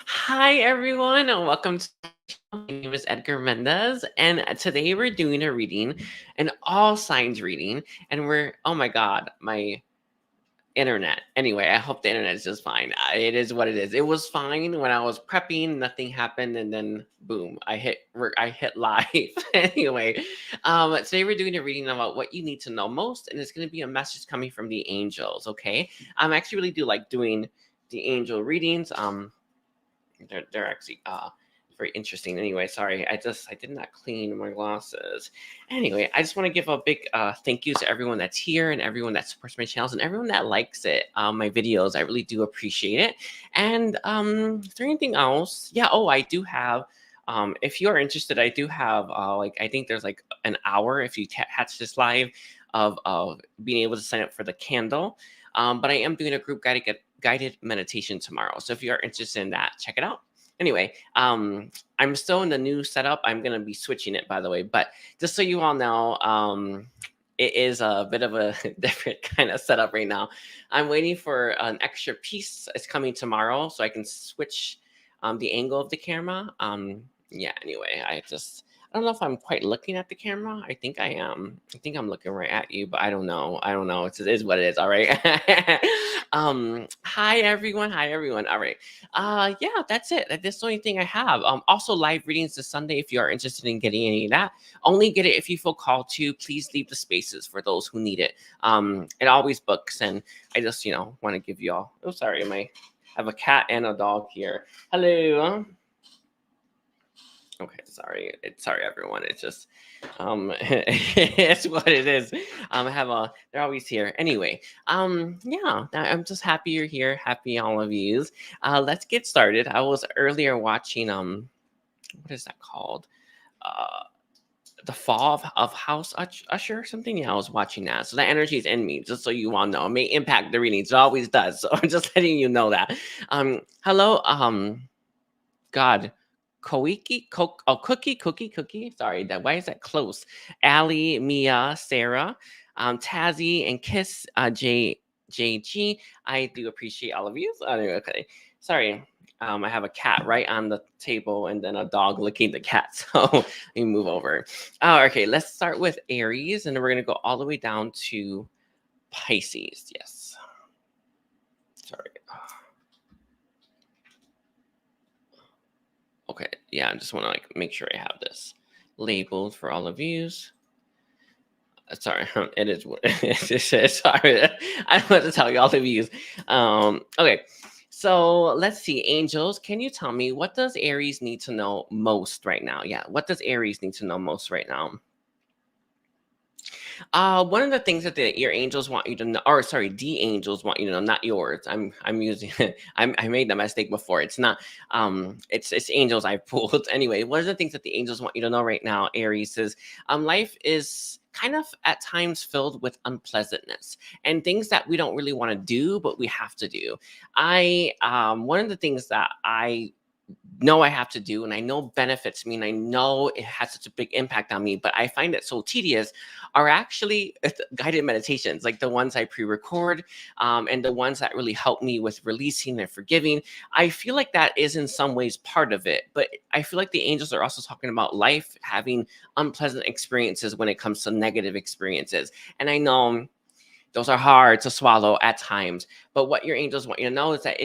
Hi, everyone, and welcome to my channel. My name is Edgar Mendez, and today we're doing a reading, an all signs reading, and oh my God, my internet. Anyway, I hope the internet is just fine. It is what it is. It was fine when I was prepping, nothing happened, and then boom, I hit live. Anyway, today we're doing a reading about what you need to know most, and it's going to be a message coming from the angels. Okay, I actually really do like doing the angel readings. They're actually very interesting. Anyway, sorry, I did not clean my glasses. Anyway, I just want to give a big thank you to everyone that's here and everyone that supports my channels and everyone that likes it, my videos. I really do appreciate it. And is there anything else? Yeah. Oh, I do have. If you are interested, I do have I think there's like an hour if you catch this live of being able to sign up for the candle. But I am doing a group guided meditation tomorrow. So if you are interested in that, check it out. Anyway, I'm still in the new setup. I'm going to be switching it, by the way. But just so you all know, it is a bit of a different kind of setup right now. I'm waiting for an extra piece. It's coming tomorrow, so I can switch the angle of the camera. Yeah, anyway, I don't know if I'm quite looking at the camera. I think I am. I think I'm looking right at you, but I don't know. I don't know. It is what it is. All right. Hi everyone. Hi everyone. All right. Yeah, that's it. That's the only thing I have. Also live readings this Sunday if you are interested in getting any of that. Only get it if you feel called to. Please leave the spaces for those who need it. It always books, and I just want to give you all. Oh, sorry, I have a cat and a dog here. Hello. Okay, sorry everyone. It's just it's what it is. They're always here. Anyway, yeah, I'm just happy you're here. Happy all of yous. Let's get started. I was earlier watching what is that called? The fall of House Usher or something. Yeah, I was watching that. So that energy is in me, just so you all know. It may impact the readings. It always does. So I'm just letting you know that. Hello, God. Cookie. Sorry, why is that close? Allie, Mia, Sarah, Tazzy, and Kiss, JG. I do appreciate all of you. So anyway, okay. Sorry. I have a cat right on the table and then a dog licking the cat. So let me move over. Okay, let's start with Aries, and then we're gonna go all the way down to Pisces. Yes. Sorry. Okay, yeah, I just want to make sure I have this labeled for all of yous. Sorry, it is what it is. Sorry, I don't want to tell you all of yous. Okay, so let's see. Angels, can you tell me what does Aries need to know most right now? Yeah, what does Aries need to know most right now? One of the things that your angels want you to know, or sorry, the angels want you to know, not yours. I'm using I made that mistake before. It's not it's angels I pulled. Anyway, one of the things that the angels want you to know right now, Aries, is life is kind of at times filled with unpleasantness and things that we don't really want to do, but we have to do. I One of the things that I know I have to do and I know benefits me and I know it has such a big impact on me, but I find it so tedious are actually guided meditations, like the ones I pre-record, and the ones that really help me with releasing and forgiving. I feel like that is in some ways part of it, but I feel like the angels are also talking about life having unpleasant experiences when it comes to negative experiences. And I know those are hard to swallow at times, but what your angels want you to know is that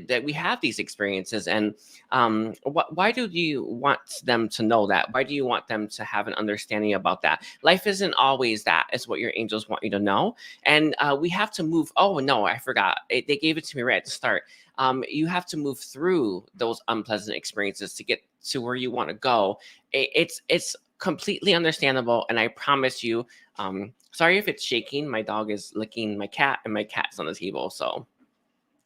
that we have these experiences. And why do you want them to know that? Why do you want them to have an understanding about that? Life isn't always that, is what your angels want you to know. And we have to move. Oh no, I forgot, they gave it to me right at the start. You have to move through those unpleasant experiences to get to where you want to go. It's completely understandable, and I promise you, sorry if it's shaking. My dog is licking my cat, and my cat's on the table. So,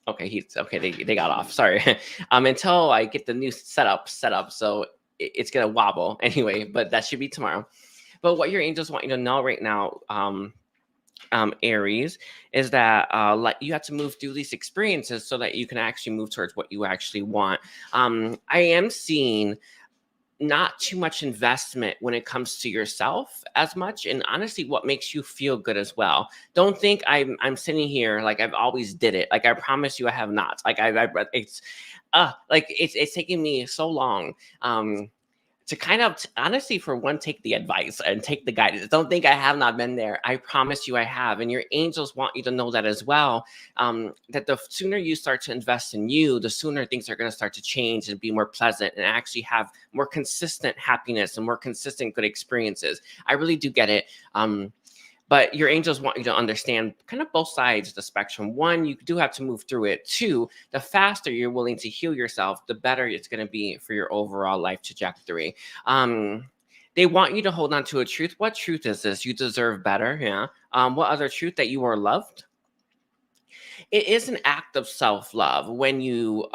okay, he's okay. They got off. Sorry. Until I get the new setup set up, so it's gonna wobble anyway. But that should be tomorrow. But what your angels want you to know right now, Aries, is that like you have to move through these experiences so that you can actually move towards what you actually want. I am seeing not too much investment when it comes to yourself as much, and honestly what makes you feel good as well. Don't think I'm sitting here like I've always did it. Like I promise you I have not. Like I it's like it's taken me so long to kind of honestly, for one, take the advice and take the guidance. Don't think I have not been there. I promise you I have. And your angels want you to know that as well. That the sooner you start to invest in you, the sooner things are going to start to change and be more pleasant and actually have more consistent happiness and more consistent good experiences. I really do get it. But your angels want you to understand kind of both sides of the spectrum. One, you do have to move through it. Two, the faster you're willing to heal yourself, the better it's going to be for your overall life trajectory. They want you to hold on to a truth. What truth is this? You deserve better. Yeah. What other truth? That you are loved. It is an act of self-love when you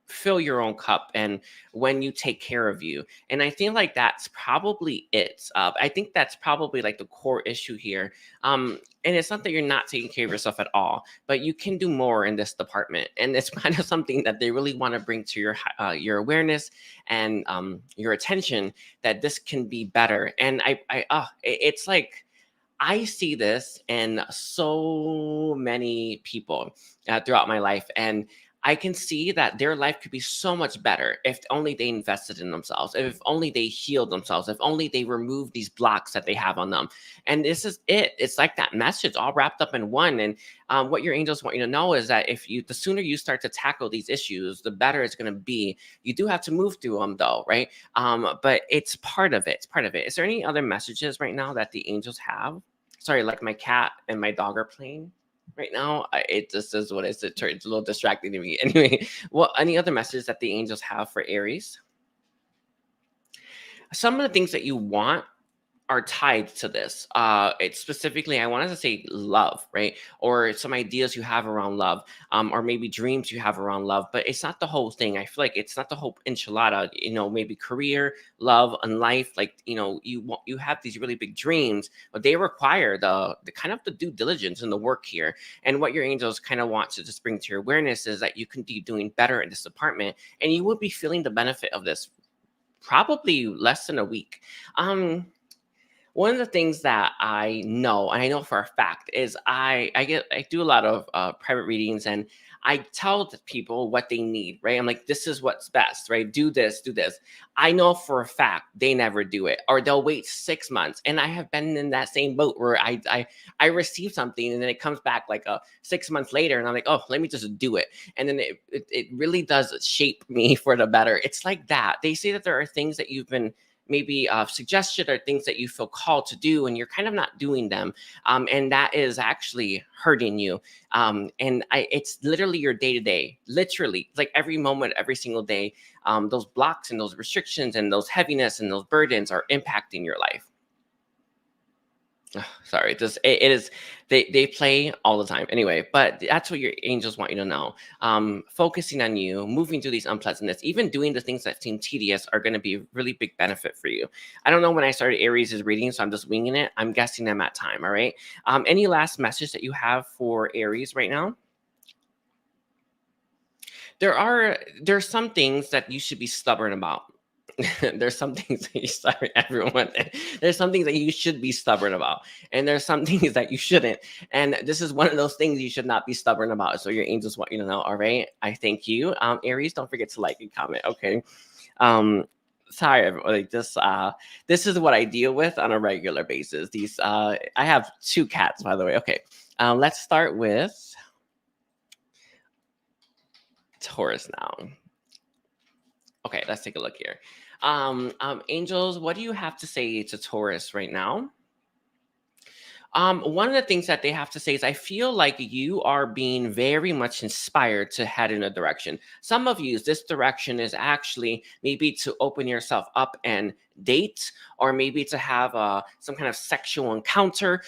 fill your own cup and when you take care of you. And I feel like that's probably it. I think that's probably like the core issue here. And it's not that you're not taking care of yourself at all, but you can do more in this department. And it's kind of something that they really want to bring to your awareness and your attention, that this can be better. And it's like, I see this in so many people throughout my life, and I can see that their life could be so much better if only they invested in themselves, if only they healed themselves, if only they removed these blocks that they have on them. And this is it. It's like that message all wrapped up in one. And what your angels want you to know is that the sooner you start to tackle these issues, the better it's going to be. You do have to move through them though, right? But it's part of it. It's part of it. Is there any other messages right now that the angels have? Sorry, like my cat and my dog are playing right now. It just is what it's a little distracting to me. Anyway, well, any other messages that the angels have for Aries? Some of the things that you want are tied to this. It's specifically, I wanted to say love, right? Or some ideas you have around love, or maybe dreams you have around love, but it's not the whole thing. I feel like it's not the whole enchilada, maybe career, love, and life. Like, you have these really big dreams, but they require the kind of the due diligence and the work here. And what your angels kind of want to just bring to your awareness is that you can be doing better in this department, and you will be feeling the benefit of this probably less than a week. One of the things that I know, and I know for a fact, is I do a lot of private readings, and I tell the people what they need, right? I'm like, this is what's best, right? Do this, do this. I know for a fact they never do it, or they'll wait 6 months. And I have been in that same boat where I receive something and then it comes back like 6 months later, and I'm like, oh, let me just do it. And then it really does shape me for the better. It's like that. They say that there are things that you've been maybe suggested or things that you feel called to do, and you're kind of not doing them. And that is actually hurting you. It's literally your day-to-day, literally like every moment, every single day. Those blocks and those restrictions and those heaviness and those burdens are impacting your life. Sorry, it is they play all the time anyway, but that's what your angels want you to know. Focusing on you, moving through these unpleasantness, even doing the things that seem tedious are going to be a really big benefit for you. I don't know when I started Aries' reading, so I'm just winging it. I'm guessing I'm at time. All right. Any last message that you have for Aries right now? There's some things that you should be stubborn about. There's some things that sorry, everyone. There's some things that you should be stubborn about, and there's some things that you shouldn't. And this is one of those things you should not be stubborn about. So your angels want you to know. All right, I thank you, Aries. Don't forget to like and comment. Okay. Sorry, everyone. Like this is what I deal with on a regular basis. I have 2 cats, by the way. Okay. Let's start with Taurus now. Okay, let's take a look here. Angels, what do you have to say to Taurus right now? One of the things that they have to say is, I feel like you are being very much inspired to head in a direction. Some of you, this direction is actually maybe to open yourself up and date, or maybe to have some kind of sexual encounter.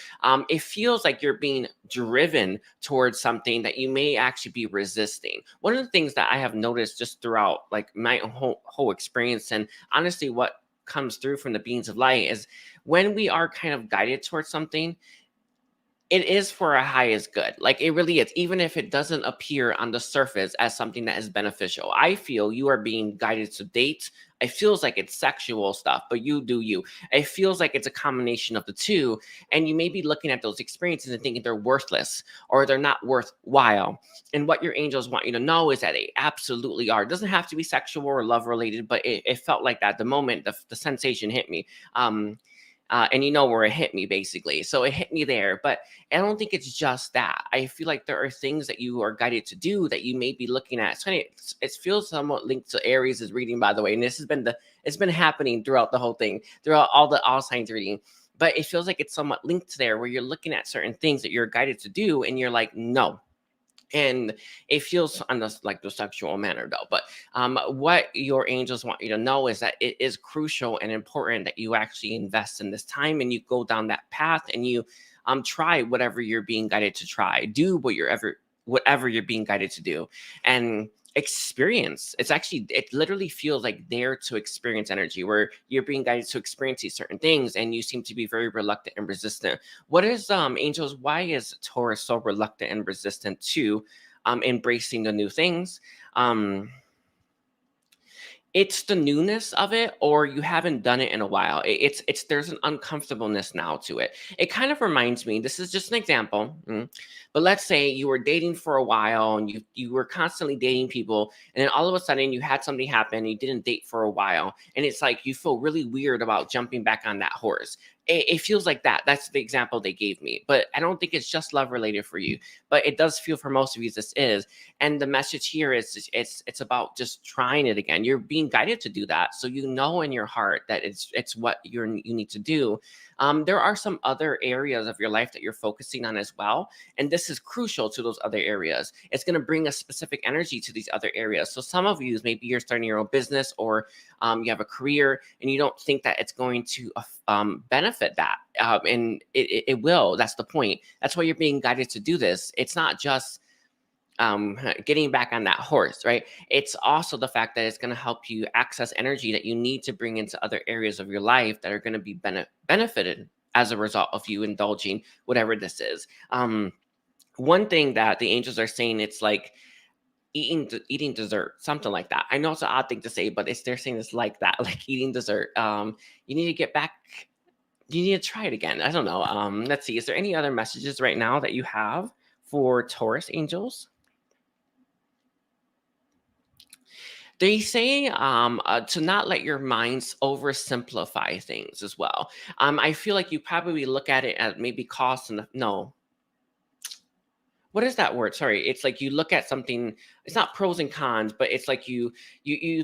It feels like you're being driven towards something that you may actually be resisting. One of the things that I have noticed just throughout like my whole experience, and honestly what comes through from the beings of light, is when we are kind of guided towards something, it is for a highest good. Like it really is, even if it doesn't appear on the surface as something that is beneficial. I feel you are being guided to date. It feels like it's sexual stuff, but you do you. It feels like it's a combination of the two, and you may be looking at those experiences and thinking they're worthless or they're not worthwhile. And what your angels want you to know is that they absolutely are. It doesn't have to be sexual or love related, but it felt like that the moment the sensation hit me. And you know where it hit me basically. So it hit me there, but I don't think it's just that. I feel like there are things that you are guided to do that you may be looking at. So it feels somewhat linked to Aries' reading, by the way. And this has been it's been happening throughout the whole thing, throughout all signs reading. But it feels like it's somewhat linked there where you're looking at certain things that you're guided to do, and you're like, no. And it feels on this like the sexual manner though. But what your angels want you to know is that it is crucial and important that you actually invest in this time and you go down that path and you try whatever you're being guided to try. Do whatever you're being guided to do, and experience. It literally feels like there to experience energy where you're being guided to experience these certain things, and you seem to be very reluctant and resistant. What is angels, why is Taurus so reluctant and resistant to embracing the new things? It's the newness of it, or you haven't done it in a while. It's there's an uncomfortableness now to it. It kind of reminds me, this is just an example, but let's say you were dating for a while and you were constantly dating people, and then all of a sudden you had something happen and you didn't date for a while, and it's like you feel really weird about jumping back on that horse. It feels like that. That's the example they gave me, but I don't think it's just love related for you, but it does feel for most of you this is. And the message here is it's about just trying it again. You're being guided to do that, so you know in your heart that it's what you need to do. There are some other areas of your life that you're focusing on as well, and this is crucial to those other areas. It's going to bring a specific energy to these other areas. So some of you, maybe you're starting your own business, or you have a career and you don't think that it's going to benefit that, and it will. That's the point. That's why you're being guided to do this. It's not just getting back on that horse, right? It's also the fact that it's going to help you access energy that you need to bring into other areas of your life that are going to be benefited as a result of you indulging whatever this is. One thing that the angels are saying, it's like eating dessert, something like that. I know it's an odd thing to say, but they're saying it's like that, like eating dessert. You need to get back. You need to try it again. I don't know. Let's see. Is there any other messages right now that you have for Taurus angels? They say to not let your minds oversimplify things as well. I feel like you probably look at it as maybe cost and no. What is that word? Sorry. It's like you look at something, it's not pros and cons, but it's like you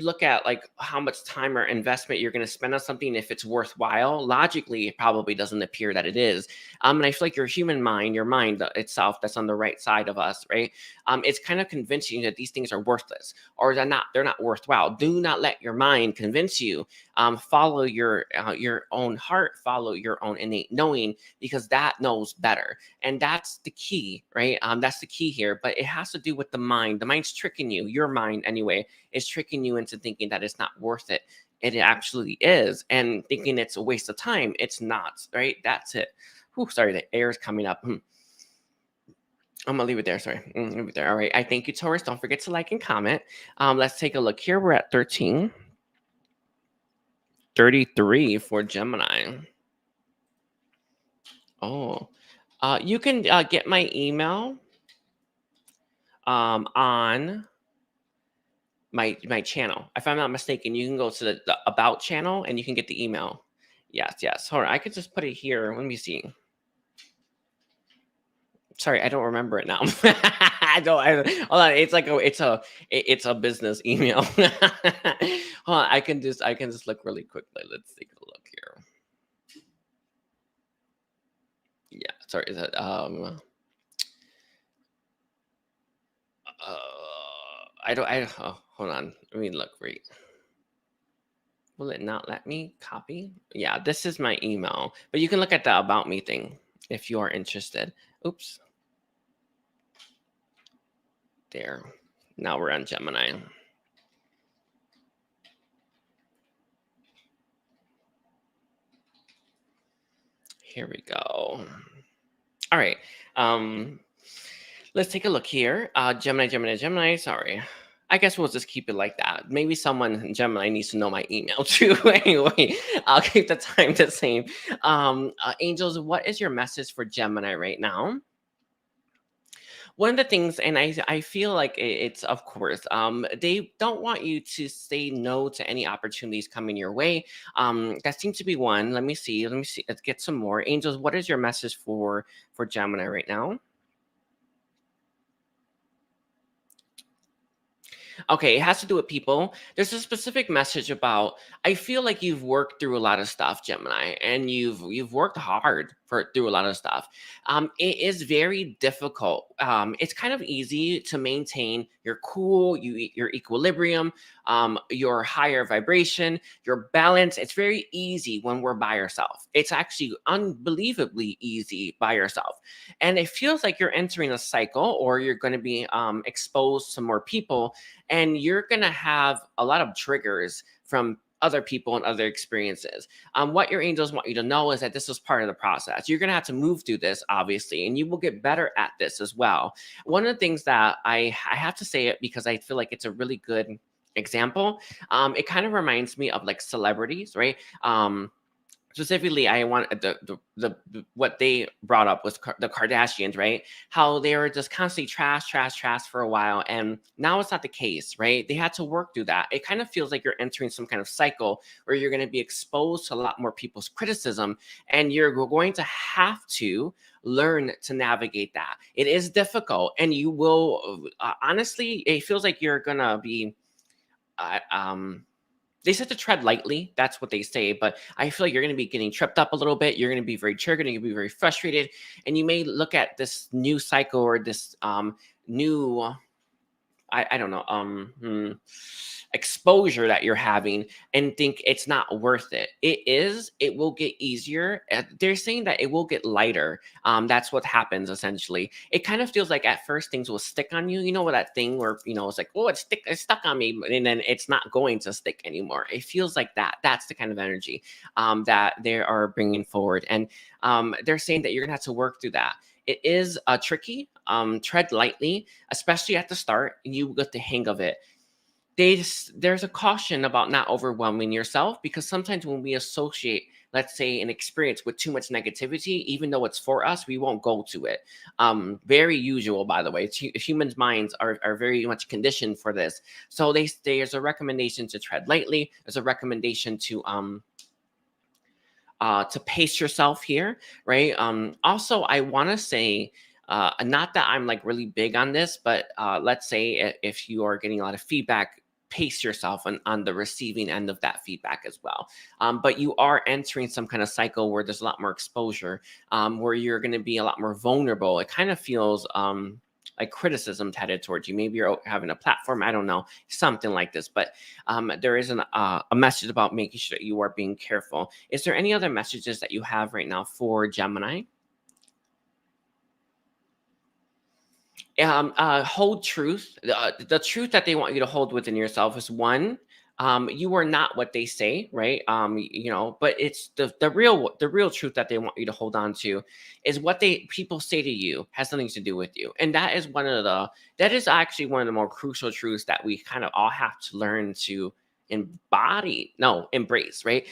look at like how much time or investment you're going to spend on something, if it's worthwhile. Logically, it probably doesn't appear that it is. And I feel like your human mind, your mind itself, that's on the right side of us, right? It's kind of convincing you that these things are worthless or they're not worthwhile. Do not let your mind convince you. Follow your own heart, follow your own innate knowing, because that knows better. And that's the key, right? That's the key here, but it has to do with the mind. The mind's tricking you. Your mind, anyway, is tricking you into thinking that it's not worth it. It actually is, and thinking it's a waste of time. It's not, right? That's it. Whew, sorry, the air is coming up. I'm gonna leave it there. Sorry, leave it there. All right. I thank you, Taurus. Don't forget to like and comment. Let's take a look here. We're at 1333 for Gemini. Oh, you can get my email on my channel. If I'm not mistaken, you can go to the about channel and you can get the email. Yes. Hold on, I could just put it here. Let me see. Sorry, I don't remember it now. Hold on. It's a business email. Hold on, I can just look really quickly. Let's take a look here. Yeah, sorry. Is that hold on. Let me look. Right. Will it not let me copy? Yeah, this is my email, but you can look at the about me thing if you are interested. Oops. There. Now we're on Gemini. Here we go. All right. Um, let's take a look here. Gemini. Sorry. I guess we'll just keep it like that. Maybe someone in Gemini needs to know my email too. Anyway, I'll keep the time the same. Angels, what is your message for Gemini right now? One of the things, and I feel like it's, of course, they don't want you to say no to any opportunities coming your way. That seems to be one. Let me see, let's get some more. Angels, what is your message for Gemini right now? Okay, it has to do with people. There's a specific message about, I feel like you've worked through a lot of stuff, Gemini, and you've worked hard for through a lot of stuff. It is very difficult. It's kind of easy to maintain your cool, your equilibrium, your higher vibration, your balance. It's very easy when we're by ourselves. It's actually unbelievably easy by yourself. And it feels like you're entering a cycle, or you're going to be exposed to more people, and you're going to have a lot of triggers from other people and other experiences. What your angels want you to know is that this is part of the process. You're going to have to move through this, obviously, and you will get better at this as well. One of the things that I have to say it because I feel like it's a really good example. It kind of reminds me of like celebrities, right? Specifically, I want what they brought up was the Kardashians, right? How they were just constantly trash for a while, and now it's not the case, right? They had to work through that. It kind of feels like you're entering some kind of cycle where you're going to be exposed to a lot more people's criticism, and you're going to have to learn to navigate that. It is difficult, and you will honestly, it feels like you're gonna be. Uh, um, they said to tread lightly. That's what they say. But I feel like you're going to be getting tripped up a little bit. You're going to be very triggered, and you'll be very frustrated. And you may look at this new cycle, or this new, I don't know, exposure that you're having, and think it's not worth it. It is. It will get easier. They're saying that it will get lighter. That's what happens essentially. It kind of feels like at first things will stick on you. You know what, that thing where it's like, oh, it's stuck on me, and then it's not going to stick anymore. It feels like that. That's the kind of energy that they are bringing forward, and they're saying that you're gonna have to work through that. It is tricky. Tread lightly, especially at the start, and you get the hang of it. There's a caution about not overwhelming yourself, because sometimes when we associate, let's say, an experience with too much negativity, even though it's for us, we won't go to it. Very usual, by the way. Humans' minds are very much conditioned for this. So there's a recommendation to tread lightly. There's a recommendation to pace yourself here, right? Also, I want to say, not that I'm like really big on this, but let's say if you are getting a lot of feedback, pace yourself on the receiving end of that feedback as well. But you are entering some kind of cycle where there's a lot more exposure, where you're going to be a lot more vulnerable. It kind of feels like criticism headed towards you. Maybe you're having a platform. I don't know, something like this. But there is a message about making sure that you are being careful. Is there any other messages that you have right now for Gemini? Hold truth. The truth that they want you to hold within yourself is one. You are not what they say, right? But it's the real truth that they want you to hold on to is what they people say to you has nothing to do with you, and that is actually one of the more crucial truths that we kind of all have to learn to embrace, right?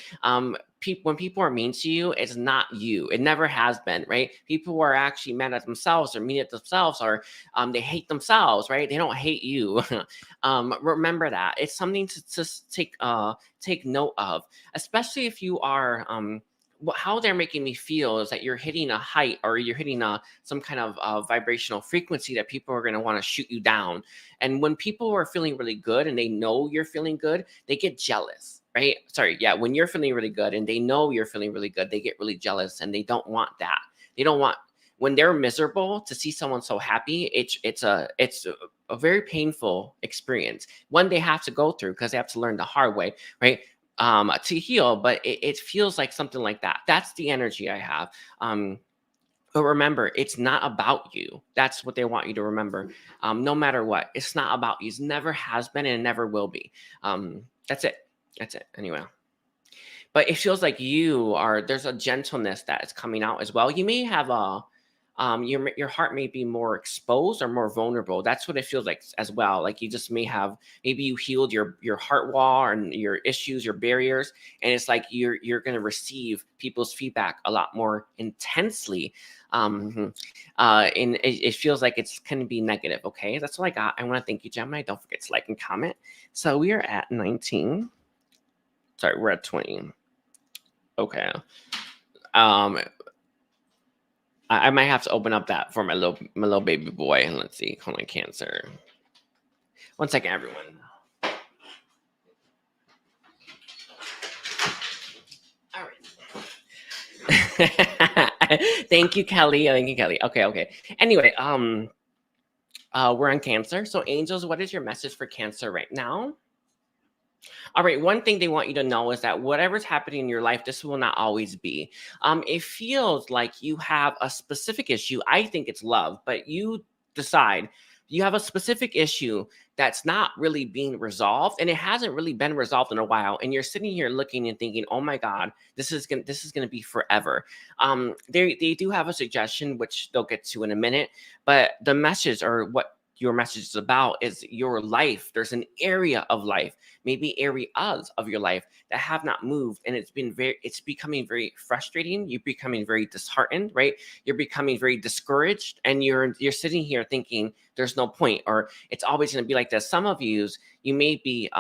When people are mean to you, it's not you. It never has been, right? People who are actually mad at themselves, or mean at themselves, or they hate themselves, right? They don't hate you. Remember that. It's something to take note of, especially if you are how they're making me feel is that you're hitting a height, or you're hitting some kind of vibrational frequency that people are going to want to shoot you down. And when people are feeling really good and they know you're feeling good, they get jealous, right? Sorry, yeah. When you're feeling really good and they know you're feeling really good, they get really jealous, and they don't want that. They don't want, when they're miserable, to see someone so happy. It's a very painful experience, one they have to go through because they have to learn the hard way, right? To heal. But it feels like something like that. That's the energy I have. But remember, it's not about you. That's what they want you to remember. No matter what, it's not about you. It never has been, and it never will be. That's it. That's it. Anyway. But it feels like there's a gentleness that is coming out as well. You may have your heart may be more exposed or more vulnerable. That's what it feels like as well. Like you just may have, maybe you healed your heart wall and your issues, your barriers, and it's like you're going to receive people's feedback a lot more intensely. And it feels like it's going to be negative. Okay, that's all I got. I want to thank you, Gemini. Don't forget to like and comment. So we are at 19. Sorry, we're at 20. Okay. I might have to open up that for my little baby boy. Let's see. Hold on, Cancer. One second, everyone. All right. Thank you, Kelly. Thank you, Kelly. Okay. Anyway, we're on Cancer. So, angels, what is your message for Cancer right now? All right, one thing they want you to know is that whatever's happening in your life, this will not always be. It feels like you have a specific issue. I think it's love, but you decide. You have a specific issue that's not really being resolved, and it hasn't really been resolved in a while. And you're sitting here looking and thinking, "Oh my God, this is gonna be forever." They do have a suggestion, which they'll get to in a minute, but the message, or what your message is about, is your life. There's an area of life, maybe areas of your life, that have not moved, and it's becoming very frustrating. You're becoming very disheartened, right? You're becoming very discouraged, and you're sitting here thinking there's no point, or it's always going to be like this. Some of you may be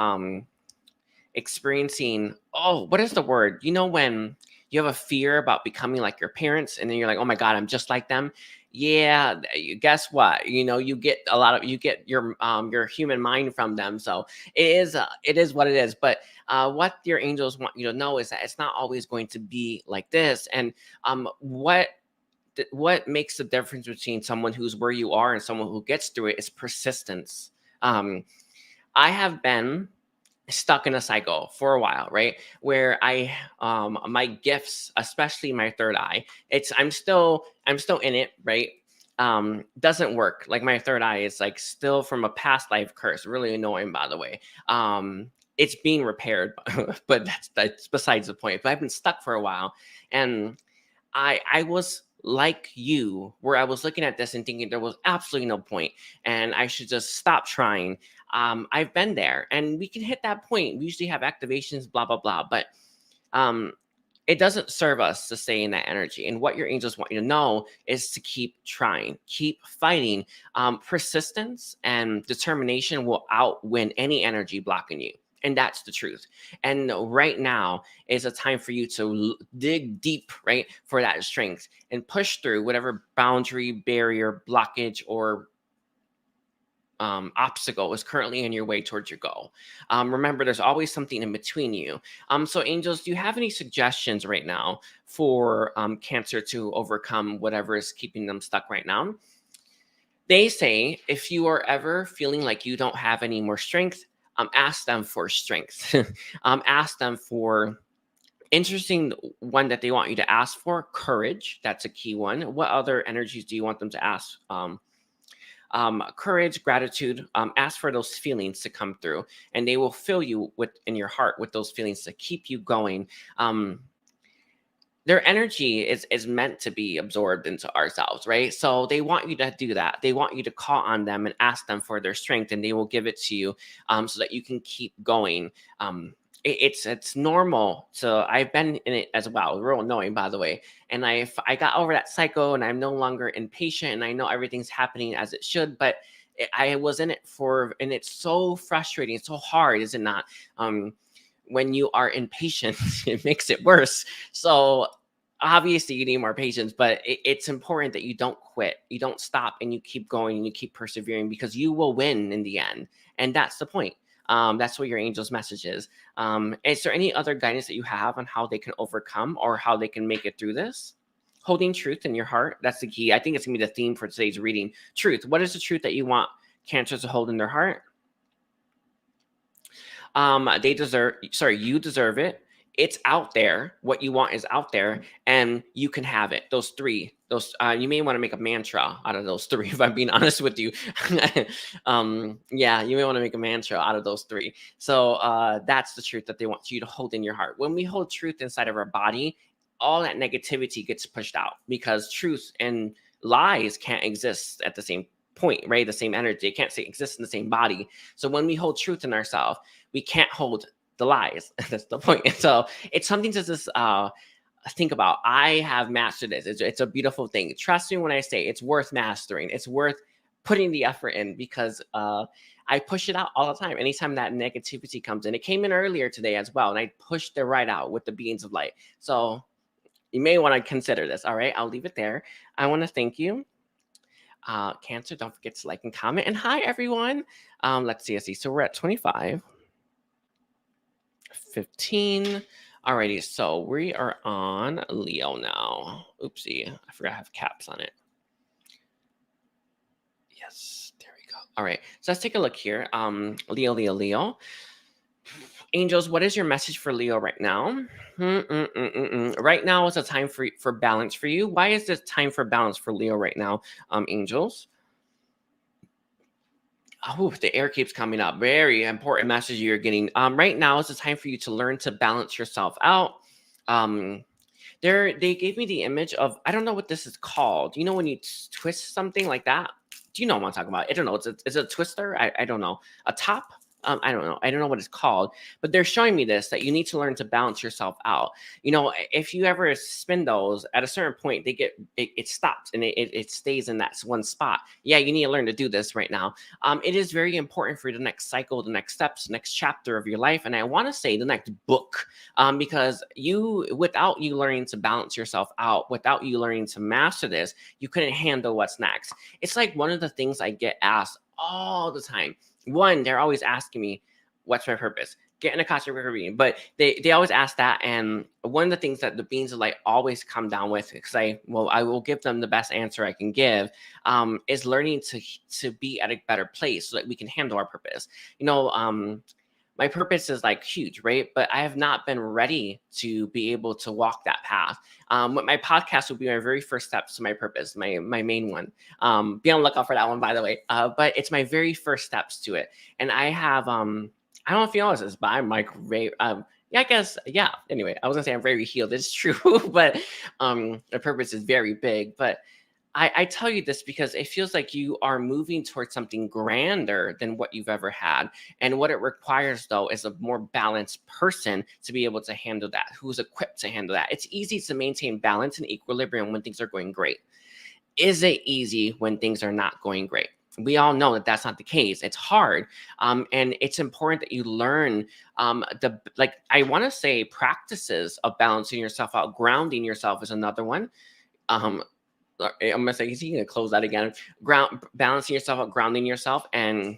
experiencing, oh, what is the word? You know, when you have a fear about becoming like your parents, and then you're like, oh my God, I'm just like them. Yeah, guess what? You get your human mind from them. So it is what it is. But what your angels want you to know is that it's not always going to be like this. And what makes the difference between someone who's where you are and someone who gets through it is persistence. I have been stuck in a cycle for a while, right? Where my gifts, especially my third eye, I'm still in it, right? Doesn't work. Like my third eye is like still from a past life curse. Really annoying, by the way. It's being repaired, but that's besides the point. But I've been stuck for a while, and I was like you, where I was looking at this and thinking there was absolutely no point, and I should just stop trying. I've been there, and we can hit that point. We usually have activations, blah blah blah, but it doesn't serve us to stay in that energy. And what your angels want you to know is to keep trying, keep fighting. Persistence and determination will outwin any energy blocking you. And that's the truth. And right now is a time for you to dig deep, right, for that strength and push through whatever boundary, barrier, blockage, or obstacle is currently in your way towards your goal. Remember, there's always something in between you. So, angels, do you have any suggestions right now for Cancer to overcome whatever is keeping them stuck right now? They say if you are ever feeling like you don't have any more strength, ask them for strength. Ask them for interesting one that they want you to ask for, courage. That's a key one. What other energies do you want them to ask? Courage, gratitude. Ask for those feelings to come through, and they will fill you in your heart with those feelings to keep you going. Their energy is meant to be absorbed into ourselves, right? So they want you to do that. They want you to call on them and ask them for their strength, and they will give it to you, so that you can keep going. It's normal. So I've been in it as well. Real annoying, by the way. And I got over that cycle, and I'm no longer impatient, and I know everything's happening as it should. But I was in it and it's so frustrating. It's so hard, is it not? When you are impatient, it makes it worse. So obviously you need more patience, but it's important that you don't quit, you don't stop, and you keep going and you keep persevering, because you will win in the end. And that's the point. That's what your angel's message is. Is there any other guidance that you have on how they can overcome or how they can make it through this? Holding truth in your heart. That's the key. I think it's going to be the theme for today's reading. Truth. What is the truth that you want Cancer to hold in their heart? You deserve it. It's out there. What you want is out there, and you can have it. Those three, you may want to make a mantra out of those three, if I'm being honest with you. Yeah, you may want to make a mantra out of those three. So that's the truth that they want you to hold in your heart. When we hold truth inside of our body, all that negativity gets pushed out, because truth and lies can't exist at the same point, right? The same energy. It can't exist in the same body. So when we hold truth in ourselves, we can't hold the lies. That's the point. And so it's something to just think about. I have mastered this. It's a beautiful thing. Trust me when I say it's worth mastering. It's worth putting the effort in, because I push it out all the time. Anytime that negativity comes in, it came in earlier today as well, and I pushed it right out with the beings of light. So you may want to consider this. All right, I'll leave it there. I want to thank you. Cancer, don't forget to like and comment. And hi, everyone. Let's see. So we're at 25, 15. Alrighty, so we are on Leo now. Oopsie, I forgot I have caps on it. Yes, there we go. All right, so let's take a look here. Leo. Angels, what is your message for Leo right now? Right now is a time for balance for you. Why is this time for balance for Leo right now, angels? Oh, the air keeps coming up. Very important message you're getting. Right now is the time for you to learn to balance yourself out. They gave me the image of, I don't know what this is called. You know when you twist something like that? Do you know what I'm talking about? I don't know. It's a twister. I don't know. A top. I don't know. I don't know what it's called, but they're showing me this, that you need to learn to balance yourself out. You know, if you ever spin those at a certain point, it stops and it stays in that one spot. Yeah, you need to learn to do this right now. It is very important for the next cycle, the next steps, next chapter of your life. And I want to say the next book, because without you learning to balance yourself out, without you learning to master this, you couldn't handle what's next. It's like one of the things I get asked all the time. One, they're always asking me, what's my purpose? Get an Akashic reading. But they always ask that. And one of the things that the beings of light always come down with, because I will give them the best answer I can give, is learning to be at a better place so that we can handle our purpose. You know, my purpose is like huge, right? But I have not been ready to be able to walk that path. What my podcast will be my very first steps to my purpose, my main one. Be on the lookout for that one, by the way. But it's my very first steps to it. And I have, I don't know if you know this, but I'm like, yeah, I guess, yeah. Anyway, I was gonna say I'm very healed. It's true, but the purpose is very big. But I tell you this because it feels like you are moving towards something grander than what you've ever had. And what it requires, though, is a more balanced person to be able to handle that, who's equipped to handle that. It's easy to maintain balance and equilibrium when things are going great. Is it easy when things are not going great? We all know that that's not the case. It's hard. And it's important that you learn I want to say practices of balancing yourself out. Grounding yourself is another one. I'm gonna say, you can close that again. Balancing yourself out, grounding yourself, and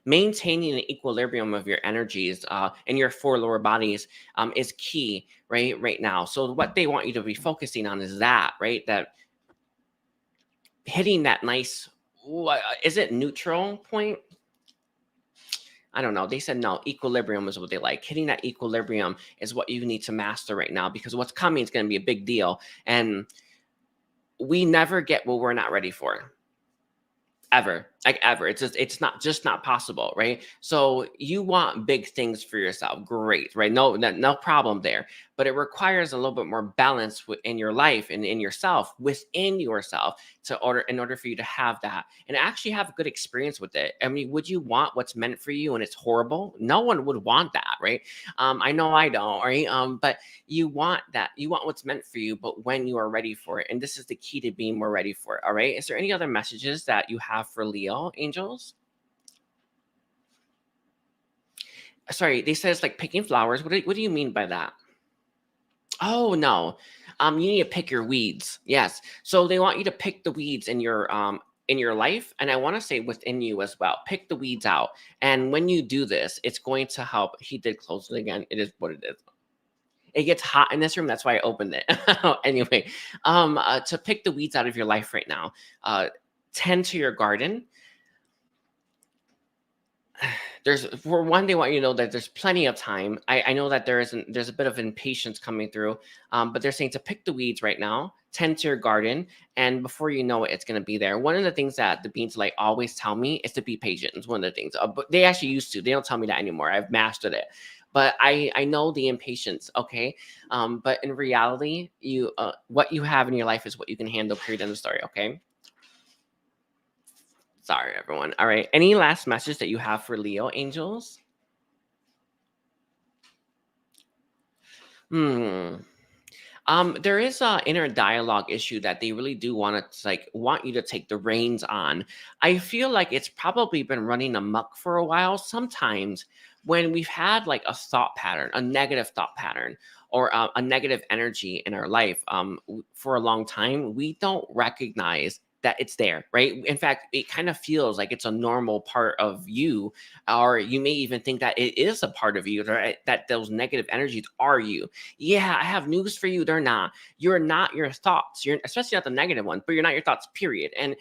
maintaining an equilibrium of your energies and your four lower bodies is key, right now. So what they want you to be focusing on is that, right? That hitting that nice, is it neutral point? I don't know. They said no, equilibrium is what they like. Hitting that equilibrium is what you need to master right now, because what's coming is going to be a big deal. And we never get what we're not ready for. Ever. It's not possible, right? So you want big things for yourself. Great, right? No problem there. But it requires a little bit more balance in your life and in yourself, within yourself, in order for you to have that and actually have a good experience with it. I mean, would you want what's meant for you and it's horrible? No one would want that, right? I know I don't, right? But you want that. You want what's meant for you, but when you are ready for it. And this is the key to being more ready for it. All right. Is there any other messages that you have for Leo, angels? Sorry, they said it's like picking flowers. What do you mean by that? Oh no. You need to pick your weeds. Yes. So they want you to pick the weeds in your life, and I want to say within you as well. Pick the weeds out. And when you do this, it's going to help. He did close it again. It is what it is. It gets hot in this room. That's why I opened it. Anyway, to pick the weeds out of your life right now, tend to your garden. For one, they want you to know that there's plenty of time. I know that there's a bit of impatience coming through, but they're saying to pick the weeds right now, tend to your garden, and before you know it, it's going to be there. One of the things that the beings like always tell me is to be patient. It's one of the things, but they actually used to. They don't tell me that anymore. I've mastered it. but I know the impatience, okay? But in reality, you what you have in your life is what you can handle, period, end of story, okay? Sorry, everyone. All right. Any last message that you have for Leo, angels? Hmm. There is a inner dialogue issue that they really do want to like want you to take the reins on. I feel like it's probably been running amok for a while. Sometimes when we've had like a thought pattern, a negative thought pattern, or a negative energy in our life, for a long time, we don't recognize that it's there, right? In fact, it kind of feels like it's a normal part of you, or you may even think that it is a part of you, right? That those negative energies are you. Yeah, I have news for you. They're not. You're not your thoughts. You're especially not the negative ones, but you're not your thoughts, period. And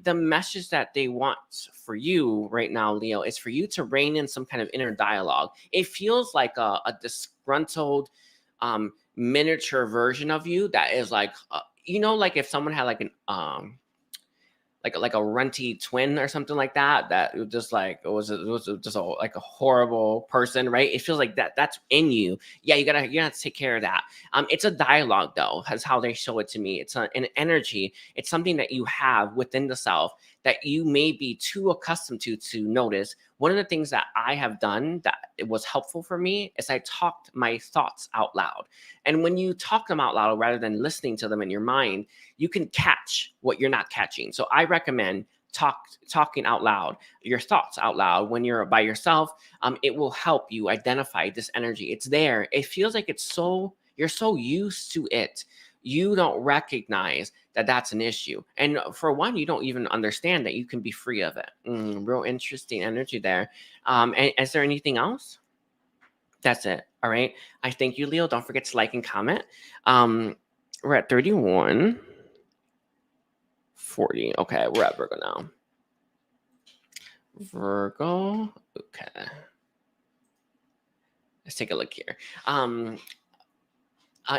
the message that they want for you right now, Leo, is for you to rein in some kind of inner dialogue. It feels like a disgruntled miniature version of you that is like, like if someone had like an like a runty twin or something like that, that was just like it was just like a horrible person, right? It feels like that's in you. Yeah, you gotta take care of that. It's a dialogue though, has how they show it to me. It's an energy. It's something that you have within the self that you may be too accustomed to notice. One of the things that I have done that it was helpful for me is I talked my thoughts out loud. And when you talk them out loud rather than listening to them in your mind, you can catch what you're not catching. So I recommend talking out loud, your thoughts out loud when you're by yourself. It will help you identify this energy. It's there. It feels like you're so used to it. You don't recognize that that's an issue. And for one, you don't even understand that you can be free of it. Real interesting energy there. And is there anything else? That's it. All right. I thank you, Leo. Don't forget to like and comment. We're at 31. 40. Okay, we're at Virgo now. Virgo. Okay. Let's take a look here.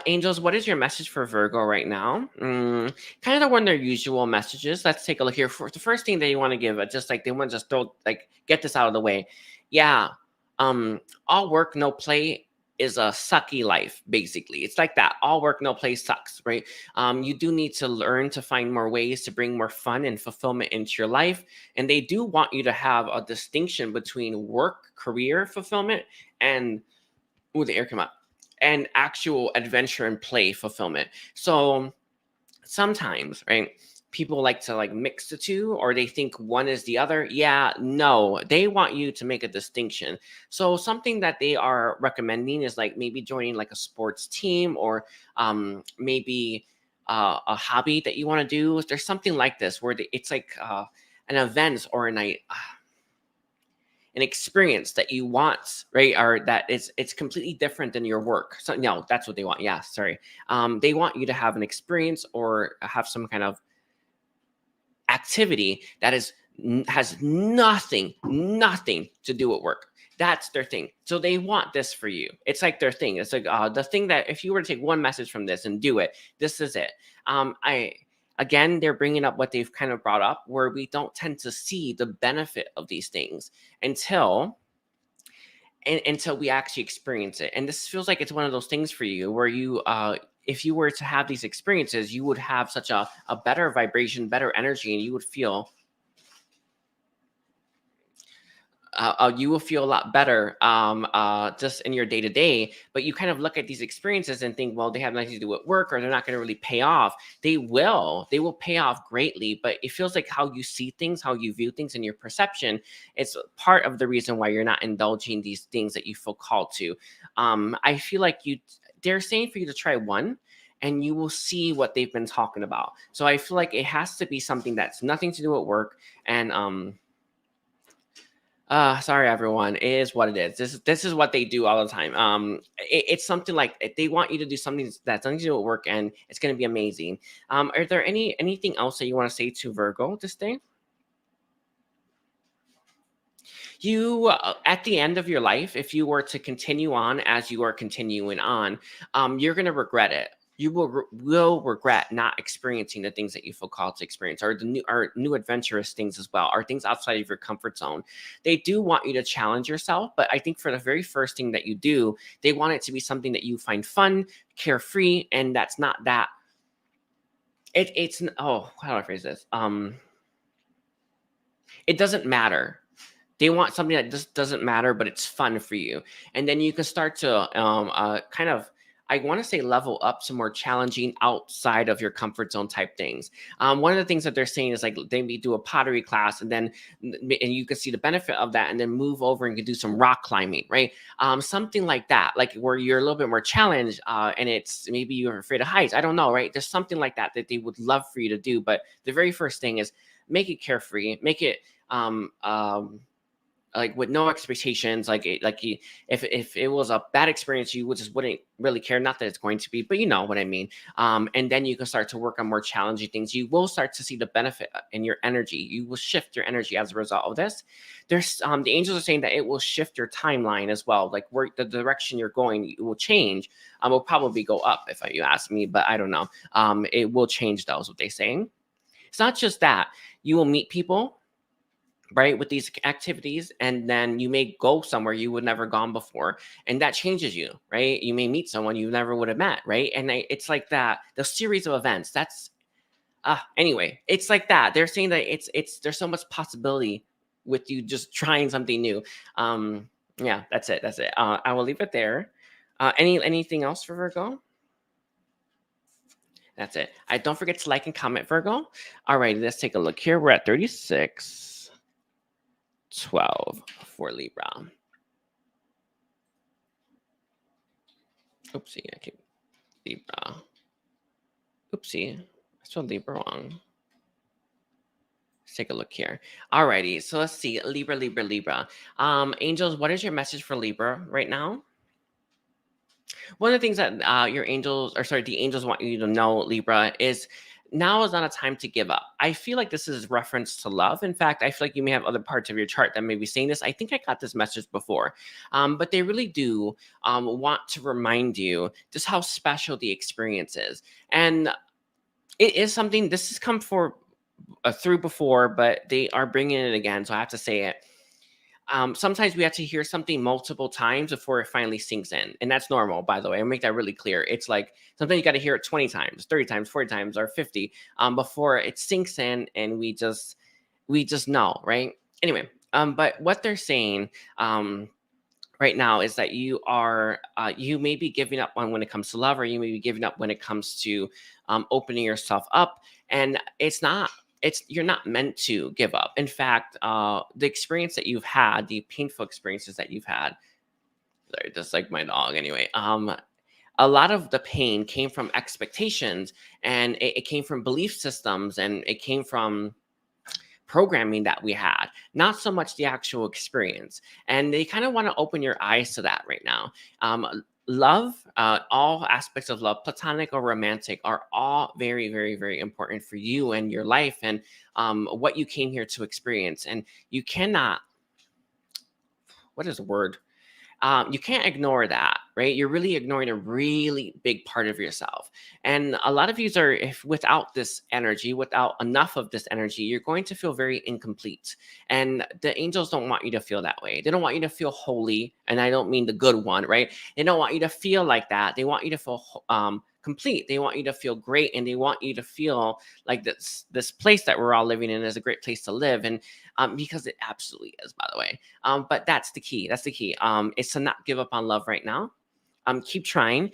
Angels, what is your message for Virgo right now? Kind of one of their usual messages. Let's take a look here. For the first thing that you want to give, just like they want to just throw, like, get this out of the way. Yeah. All work, no play is a sucky life, basically. It's like that. All work, no play sucks, right? You do need to learn to find more ways to bring more fun and fulfillment into your life. And they do want you to have a distinction between work, career fulfillment, and the air came up, and actual adventure and play fulfillment. So sometimes, right, people like to like mix the two, or they think one is the other. Yeah, no, they want you to make a distinction. So something that they are recommending is like maybe joining like a sports team, or maybe a hobby that you want to do. There's something like this where it's like an event or a night, an experience that you want, right? Or that it's completely different than your work. So no, that's what they want. Yeah, sorry. They want you to have an experience or have some kind of activity that has nothing to do with work. That's their thing. So they want this for you. It's like their thing. It's like the thing that if you were to take one message from this and do it, this is it. I Again, they're bringing up what they've kind of brought up, where we don't tend to see the benefit of these things until until we actually experience it. And this feels like it's one of those things for you where you if you were to have these experiences, you would have such a better vibration, better energy, and you would feel you will feel a lot better just in your day to day. But you kind of look at these experiences and think, well, they have nothing to do with work, or they're not going to really pay off. They will pay off greatly. But it feels like how you see things, how you view things, and your perception is part of the reason why you're not indulging these things that you feel called to. I feel like they're saying for you to try one, and you will see what they've been talking about. So I feel like it has to be something that's nothing to do with work. And sorry everyone, it is what it is. This is what they do all the time. It's something like they want you to do something that's nothing to do with work, and it's going to be amazing. Are there anything else that you want to say to Virgo this day? You at the end of your life, if you were to continue on as you are continuing on, you're going to regret it. you will regret not experiencing the things that you feel called to experience, or the new adventurous things as well, or things outside of your comfort zone. They do want you to challenge yourself, but I think for the very first thing that you do, they want it to be something that you find fun, carefree, and that's not that. It's oh, how do I phrase this? It doesn't matter. They want something that just doesn't matter, but it's fun for you. And then you can start to kind of, I want to say, level up some more challenging outside of your comfort zone type things. One of the things that they're saying is like they may do a pottery class, and then and you can see the benefit of that, and then move over and can do some rock climbing, right? Something like that, like where you're a little bit more challenged, and it's maybe you're afraid of heights. I don't know, right? There's something like that that they would love for you to do. But the very first thing is make it carefree, make it like with no expectations. If it was a bad experience, you just wouldn't really care. Not that it's going to be, but you know what I mean. And then you can start to work on more challenging things. You will start to see the benefit in your energy. You will shift your energy as a result of this. There's the angels are saying that it will shift your timeline as well. Like where the direction you're going, it will change. Will probably go up if you ask me, but I don't know. It will change though, is what they're saying. It's not just that. You will meet people, right, with these activities, and then you may go somewhere you would never gone before, and that changes you, right? You may meet someone you never would have met, right? And it's like that, the series of events. That's anyway, it's like that. They're saying that it's there's so much possibility with you just trying something new. Yeah, that's it. I will leave it there. Anything else for Virgo? That's it. I don't forget to like and comment, Virgo. All right, let's take a look here. We're at 3612 for Libra. Oopsie, I keep Libra. Oopsie, I spelled Libra wrong. Let's take a look here. Alrighty, so let's see. Libra. Angels, what is your message for Libra right now? One of the things that the angels want you to know, Libra, is now is not a time to give up. I feel like this is reference to love. In fact, I feel like you may have other parts of your chart that may be saying this. I think I got this message before, but they really do want to remind you just how special the experience is. And it is something, this has come through before, but they are bringing it again, so I have to say it. Sometimes we have to hear something multiple times before it finally sinks in. And that's normal, by the way. I make that really clear. It's like sometimes you got to hear it 20 times, 30 times, 40 times, or 50 before it sinks in, and we just know, right? Anyway, but what they're saying right now is that you may be giving up on when it comes to love, or you may be giving up when it comes to opening yourself up. And you're not meant to give up. In fact, the experience that you've had, the painful experiences that you've had, sorry, just like my dog anyway, a lot of the pain came from expectations, and it came from belief systems, and it came from programming that we had, not so much the actual experience. And they kind of want to open your eyes to that right now. Love, all aspects of love, platonic or romantic, are all very, very, very important for you and your life, and what you came here to experience. And you cannot, what is the word? You can't ignore that, right? You're really ignoring a really big part of yourself. And a lot of you are, if without this energy, without enough of this energy, you're going to feel very incomplete. And the angels don't want you to feel that way. They don't want you to feel holy. And I don't mean the good one, right? They don't want you to feel like that. They want you to feel complete. They want you to feel great, and they want you to feel like this place that we're all living in is a great place to live. And because it absolutely is, by the way. But that's the key. That's the key. Is to not give up on love right now. Keep trying.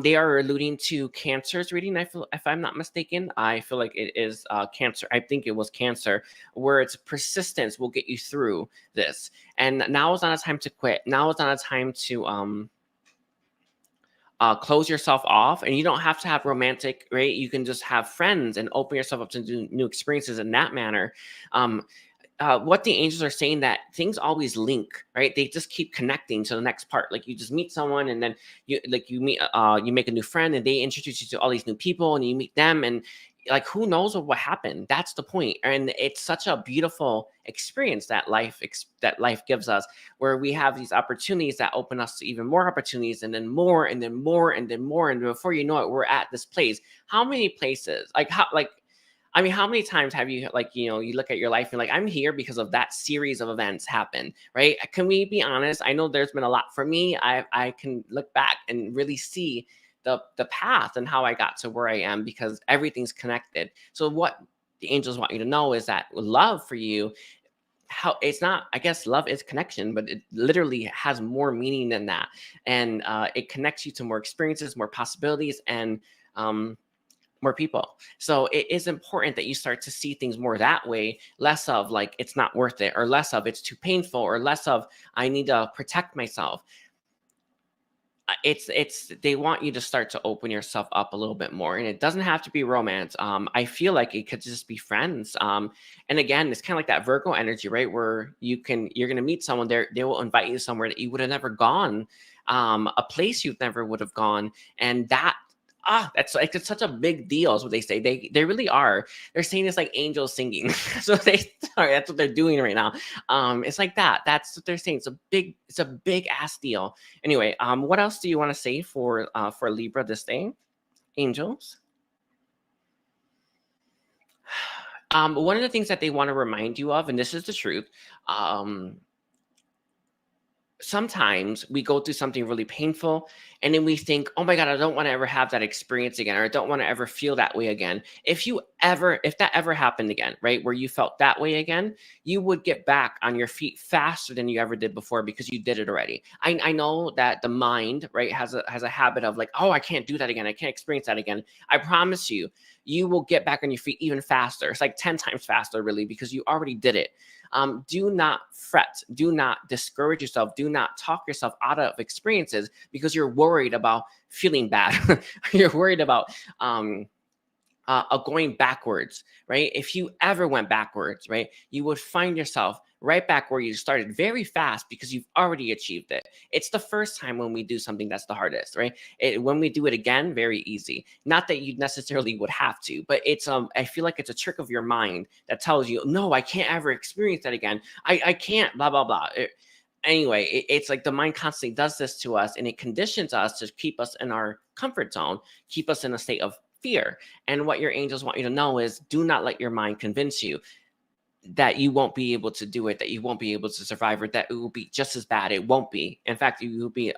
They are alluding to Cancer's reading. I feel, if I'm not mistaken, I feel like it is Cancer. I think it was Cancer, where it's persistence will get you through this. And now is not a time to quit. Now is not a time to close yourself off. And you don't have to have romantic, right? You can just have friends and open yourself up to new experiences in that manner. What the angels are saying, that things always link, right? They just keep connecting to the next part. Like you just meet someone, and then you make a new friend, and they introduce you to all these new people, and you meet them, and like, who knows what happened? That's the point. And it's such a beautiful experience that that life gives us, where we have these opportunities that open us to even more opportunities, and then more, and then more, and then more, and before you know it, we're at this place. How many places, like, how, like, I mean, how many times have you, like, you know, you look at your life and like, I'm here because of that series of events happen, right? Can we be honest? I know there's been a lot for me. I can look back and really see the path and how I got to where I am, because everything's connected. So what the angels want you to know is that love for you, how it's not, I guess love is connection, but it literally has more meaning than that. And it connects you to more experiences, more possibilities, and more people. So it is important that you start to see things more that way, less of like, it's not worth it, or less of it's too painful, or less of I need to protect myself. It's they want you to start to open yourself up a little bit more, and it doesn't have to be romance. I feel like it could just be friends. And again, it's kind of like that Virgo energy, right? Where you're gonna meet someone there, they will invite you somewhere that you would have never gone, a place you never would have gone. And that's like, it's such a big deal is what they say. They really are. They're saying it's like angels singing. So that's what they're doing right now. It's like that. That's what they're saying. It's a big ass deal. Anyway, what else do you want to say for Libra this day, angels? One of the things that they want to remind you of, and this is the truth, sometimes we go through something really painful, and then we think, oh my God, I don't want to ever have that experience again, or I don't want to ever feel that way again. If that ever happened again, right, where you felt that way again, you would get back on your feet faster than you ever did before, because you did it already. I know that the mind, right, has a habit of like, oh, I can't do that again, I can't experience that again. I promise you, you will get back on your feet even faster. It's like 10 times faster, really, because you already did it. Do not fret. Do not discourage yourself. Do not talk yourself out of experiences because you're worried about feeling bad. You're worried about going backwards, right? If you ever went backwards, right, you would find yourself right back where you started very fast, because you've already achieved it. It's the first time when we do something that's the hardest, right? When we do it again, very easy. Not that you necessarily would have to, but it's I feel like it's a trick of your mind that tells you, no, I can't ever experience that again. I can't, blah, blah, blah. Anyway, it's like the mind constantly does this to us, and it conditions us to keep us in our comfort zone, keep us in a state of fear. And what your angels want you to know is, do not let your mind convince you that you won't be able to do it, that you won't be able to survive, or that it will be just as bad. It won't be. In fact, you'll be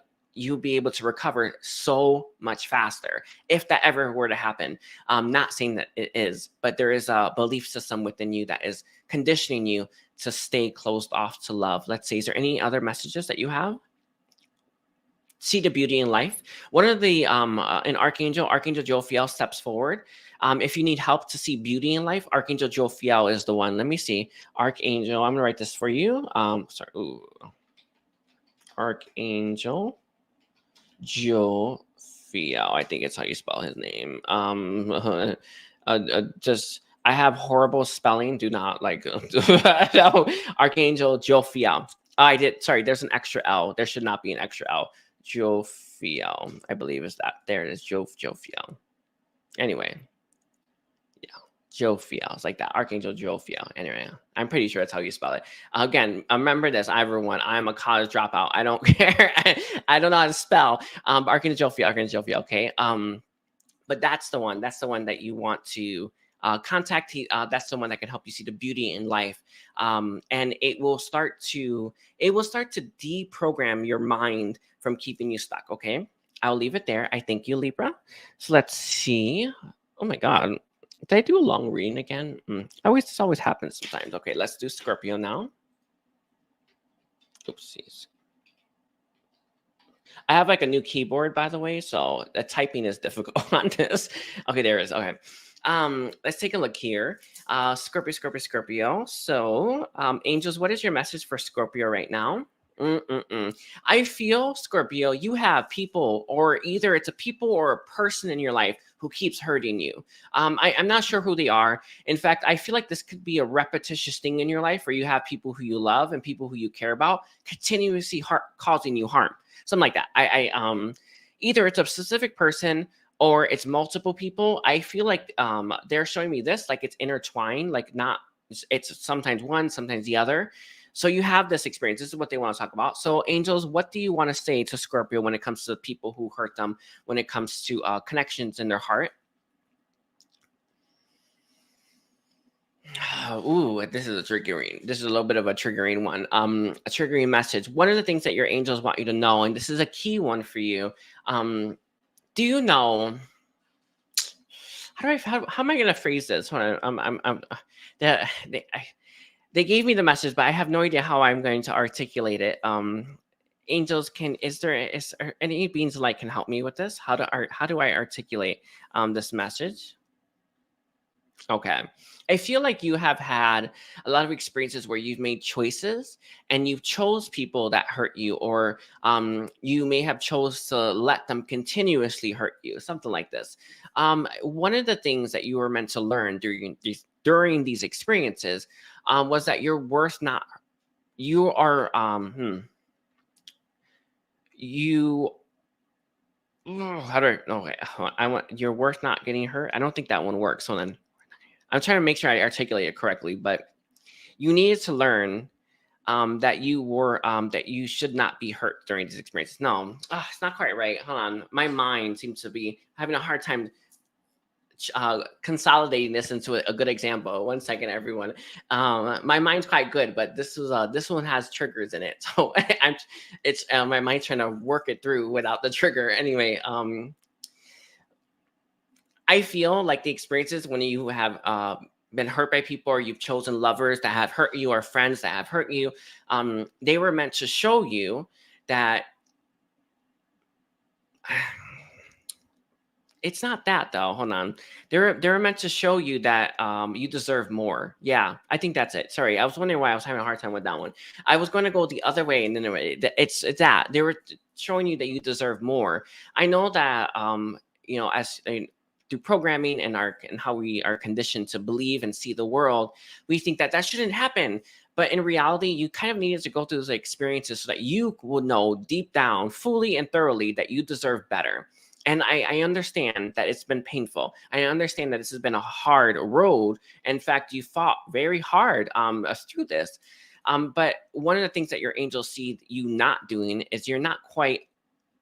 able to recover so much faster if that ever were to happen. I'm not saying that it is, but there is a belief system within you that is conditioning you to stay closed off to love. Let's see, is there any other messages that you have? See the beauty in life. One of the an Archangel Jophiel steps forward. If you need help to see beauty in life, Archangel Jophiel is the one. Let me see. Archangel, I'm gonna write this for you. Sorry. Ooh. Archangel Jophiel. I think it's how you spell his name. Just I have horrible spelling. Do not like no. Archangel Jophiel. I did. Sorry, there's an extra L. There should not be an extra L. Jophiel, I believe is that. There it is, Jophiel. Anyway, yeah, Jophiel. It's like that, Archangel Jophiel. Anyway, I'm pretty sure that's how you spell it. Again, remember this, everyone. I'm a college dropout. I don't care. I don't know how to spell. Archangel Jophiel. Okay. But that's the one. That's the one that you want to contact. That's the one that can help you see the beauty in life, and it will start to deprogram your mind from keeping you stuck. Okay, I'll leave it there. I thank you, Libra. So let's see. Oh my God, did I do a long reading again? This always happens sometimes. Okay, let's do Scorpio now. Oopsies. I have like a new keyboard, by the way, so the typing is difficult on this. Okay, there it is. Okay. Let's take a look here. Scorpio. So, angels, what is your message for Scorpio right now? I feel, Scorpio, you have people, or either it's a people or a person in your life who keeps hurting you. I'm not sure who they are. In fact, I feel like this could be a repetitious thing in your life, where you have people who you love and people who you care about continuously causing you harm. Something like that. Either it's a specific person, or it's multiple people. I feel like they're showing me this like it's intertwined, like not it's sometimes one, sometimes the other. So you have this experience. This is what they want to talk about. So angels, what do you want to say to Scorpio when it comes to people who hurt them, when it comes to connections in their heart? Ooh, this is a triggering. This is a little bit of a triggering one. A triggering message. One of the things that your angels want you to know, and this is a key one for you. Do you know? How am I going to phrase this? Hold on, they, they, they gave me the message, but I have no idea how I'm going to articulate it. Angels, is there any beings like can help me with this? How do I articulate this message? Okay. I feel like you have had a lot of experiences where you've made choices and you've chose people that hurt you, or you may have chose to let them continuously hurt you, something like this. One of the things that you were meant to learn during these experiences was that you're worth not, you are, you, how do I, okay, I want, you're worth not getting hurt. I don't think that one works. So then I'm trying to make sure I articulate it correctly, but you needed to learn that that you should not be hurt during these experiences. No, it's not quite right. Hold on. My mind seems to be having a hard time consolidating this into a good example. One second, everyone. My mind's quite good, but this one has triggers in it. So it's my mind trying to work it through without the trigger. Anyway, I feel like the experiences when you have been hurt by people, or you've chosen lovers that have hurt you, or friends that have hurt you, they were meant to show you that it's not that though. Hold on. They're meant to show you that you deserve more. Yeah, I think that's it. Sorry, I was wondering why I was having a hard time with that one. I was going to go the other way, and then it's that they were showing you that you deserve more. I know that as through programming and how we are conditioned to believe and see the world, we think that shouldn't happen. But in reality, you kind of needed to go through those experiences so that you would know deep down, fully and thoroughly, that you deserve better. And I understand that it's been painful. I understand that this has been a hard road. In fact, you fought very hard through this. But one of the things that your angels see you not doing is you're not quite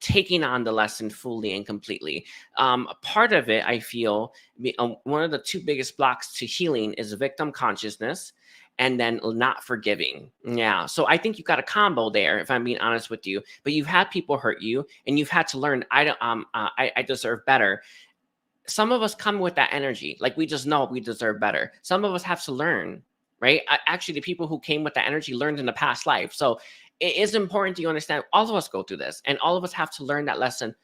taking on the lesson fully and completely. Part of it, I feel, one of the two biggest blocks to healing is victim consciousness, and then not forgiving. Yeah. So I think you got a combo there, if I'm being honest with you. But you've had people hurt you, and you've had to learn, I deserve better. Some of us come with that energy, like we just know we deserve better. Some of us have to learn, right? Actually, the people who came with that energy learned in the past life. So it is important to understand all of us go through this, and all of us have to learn that lesson.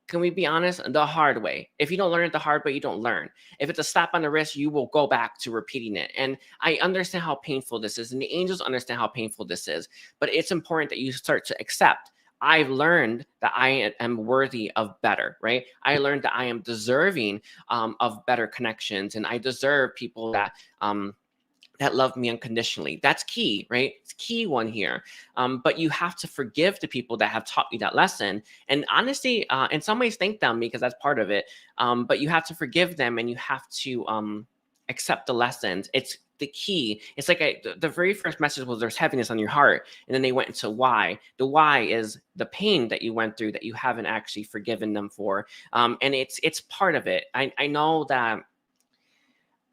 Can we be honest? The hard way. If you don't learn it the hard way, you don't learn. If it's a slap on the wrist, you will go back to repeating it. And I understand how painful this is, and the angels understand how painful this is. But it's important that you start to accept. I've learned that I am worthy of better, right? I learned that I am deserving of better connections, and I deserve people that that love me unconditionally. That's key, right? It's key one here. But you have to forgive the people that have taught you that lesson. And honestly, in some ways, thank them, because that's part of it. But you have to forgive them, and you have to accept the lessons. It's the key. It's like the very first message was there's heaviness on your heart. And then they went into why. The why is the pain that you went through that you haven't actually forgiven them for. And it's part of it. I know that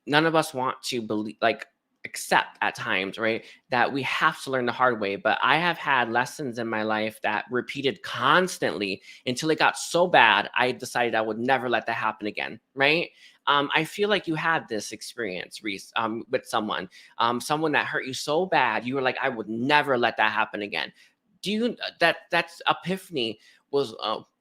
none of us want to believe, like, accept at times, right, that we have to learn the hard way. But I have had lessons in my life that repeated constantly until it got so bad I decided I would never let that happen again, right? I feel like you had this experience, Reese, with someone that hurt you so bad you were like, I would never let that happen again. Do you that's epiphany was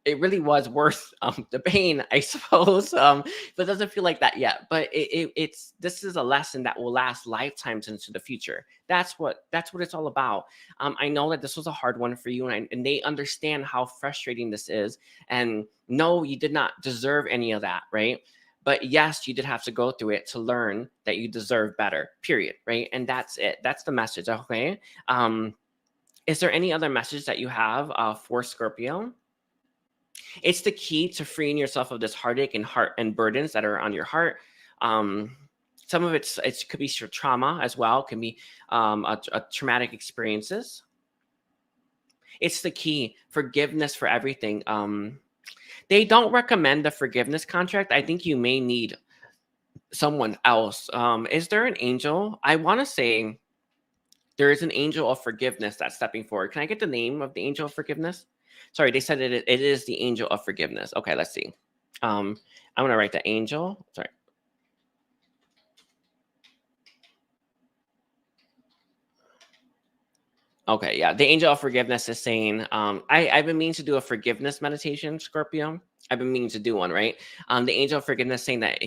it really was worth the pain, I suppose. But it doesn't feel like that yet. But it's this is a lesson that will last lifetimes into the future. That's what it's all about. I know that this was a hard one for you, and they understand how frustrating this is. And no, you did not deserve any of that, right? But yes, you did have to go through it to learn that you deserve better. Period. Right? And that's it. That's the message. Okay. Is there any other message that you have for Scorpio? It's the key to freeing yourself of this heartache and heart and burdens that are on your heart. Some of it could be your trauma as well. It can be a traumatic experiences. It's the key. Forgiveness for everything. They don't recommend the forgiveness contract. I think you may need someone else. Is there an angel? I want to say there is an angel of forgiveness that's stepping forward. Can I get the name of the angel of forgiveness? Sorry, they said it is the angel of forgiveness. Okay, let's see. I'm going to write the angel. Sorry. Okay, yeah. The angel of forgiveness is saying, I've been meaning to do a forgiveness meditation, Scorpio. I've been meaning to do one, right? The angel of forgiveness saying that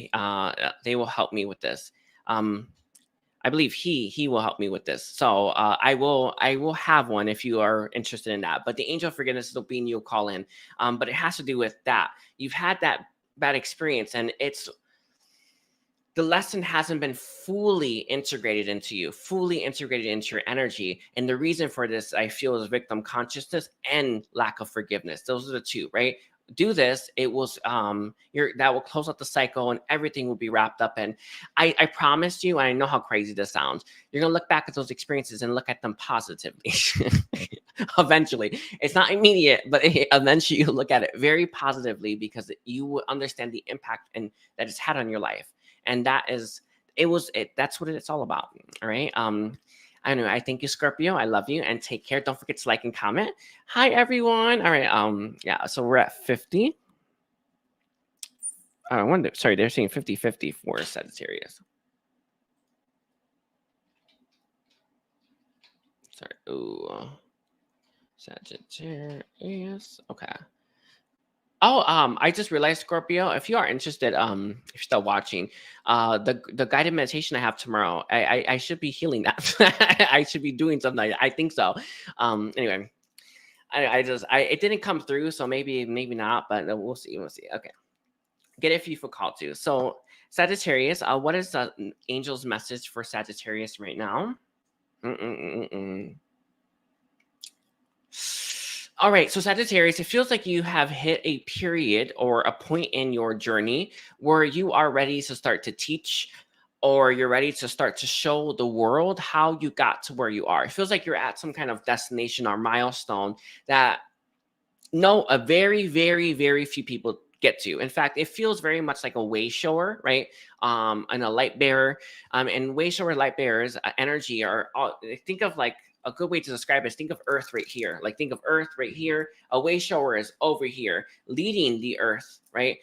they will help me with this. I believe he will help me with this. So I will have one if you are interested in that. But the angel of forgiveness will be you'll call in. But it has to do with that. You've had that bad experience, and the lesson hasn't been fully integrated into you, fully integrated into your energy. And the reason for this, I feel, is victim consciousness and lack of forgiveness. Those are the two, right? Do this, it will that will close out the cycle, and everything will be wrapped up in. I promise you, I know how crazy this sounds, you're gonna look back at those experiences and look at them positively. Eventually, it's not immediate, but eventually you look at it very positively, because you will understand the impact and that it's had on your life. And that's what it's all about. All right. I don't know. I thank you, Scorpio. I love you, and take care. Don't forget to like and comment. Hi, everyone. All right. Yeah. So we're at 50. I wonder. Sorry, they're saying 50-50 for Sagittarius. Sorry. Ooh. Sagittarius. Okay. Oh, I just realized, Scorpio, if you are interested, if you're still watching, the guided meditation I have tomorrow, I should be healing that. I should be doing something. I think so. Anyway, it didn't come through, so maybe not, but we'll see. We'll see. Okay, get it if you feel called to. So Sagittarius, what is the angel's message for Sagittarius right now? All right, so Sagittarius, it feels like you have hit a period or a point in your journey where you are ready to start to teach, or you're ready to start to show the world how you got to where you are. It feels like you're at some kind of destination or milestone that a very, very, very few people get to. In fact, it feels very much like a way shower, right? And a light bearer. And way shower light bearers energy are all, think of like a good way to describe it is think of Earth right here. Like think of Earth right here. A way shower is over here, leading the Earth, right?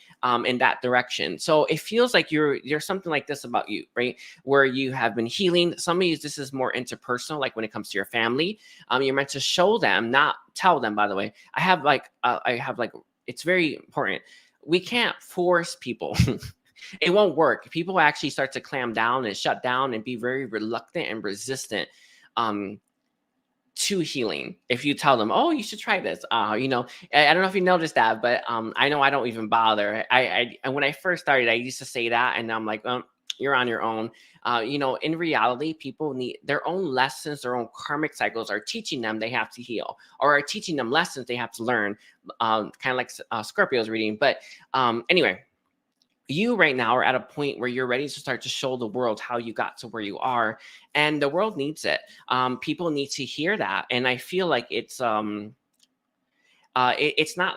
In that direction. So it feels like there's something like this about you, right? Where you have been healing. Some of you, this is more interpersonal, like when it comes to your family. You're meant to show them, not tell them, by the way. I have like, it's very important. We can't force people. It won't work. People actually start to clam down and shut down and be very reluctant and resistant to healing if you tell them, oh, you should try this. I don't know if you noticed that, but I know I don't even bother. And when I first started, I used to say that, and I'm like, you're on your own. In reality, people need their own lessons, their own karmic cycles are teaching them they have to heal, or are teaching them lessons they have to learn, kind of like Scorpio's reading. But anyway, you right now are at a point where you're ready to start to show the world how you got to where you are, and the world needs it. People need to hear that, and I feel like it's not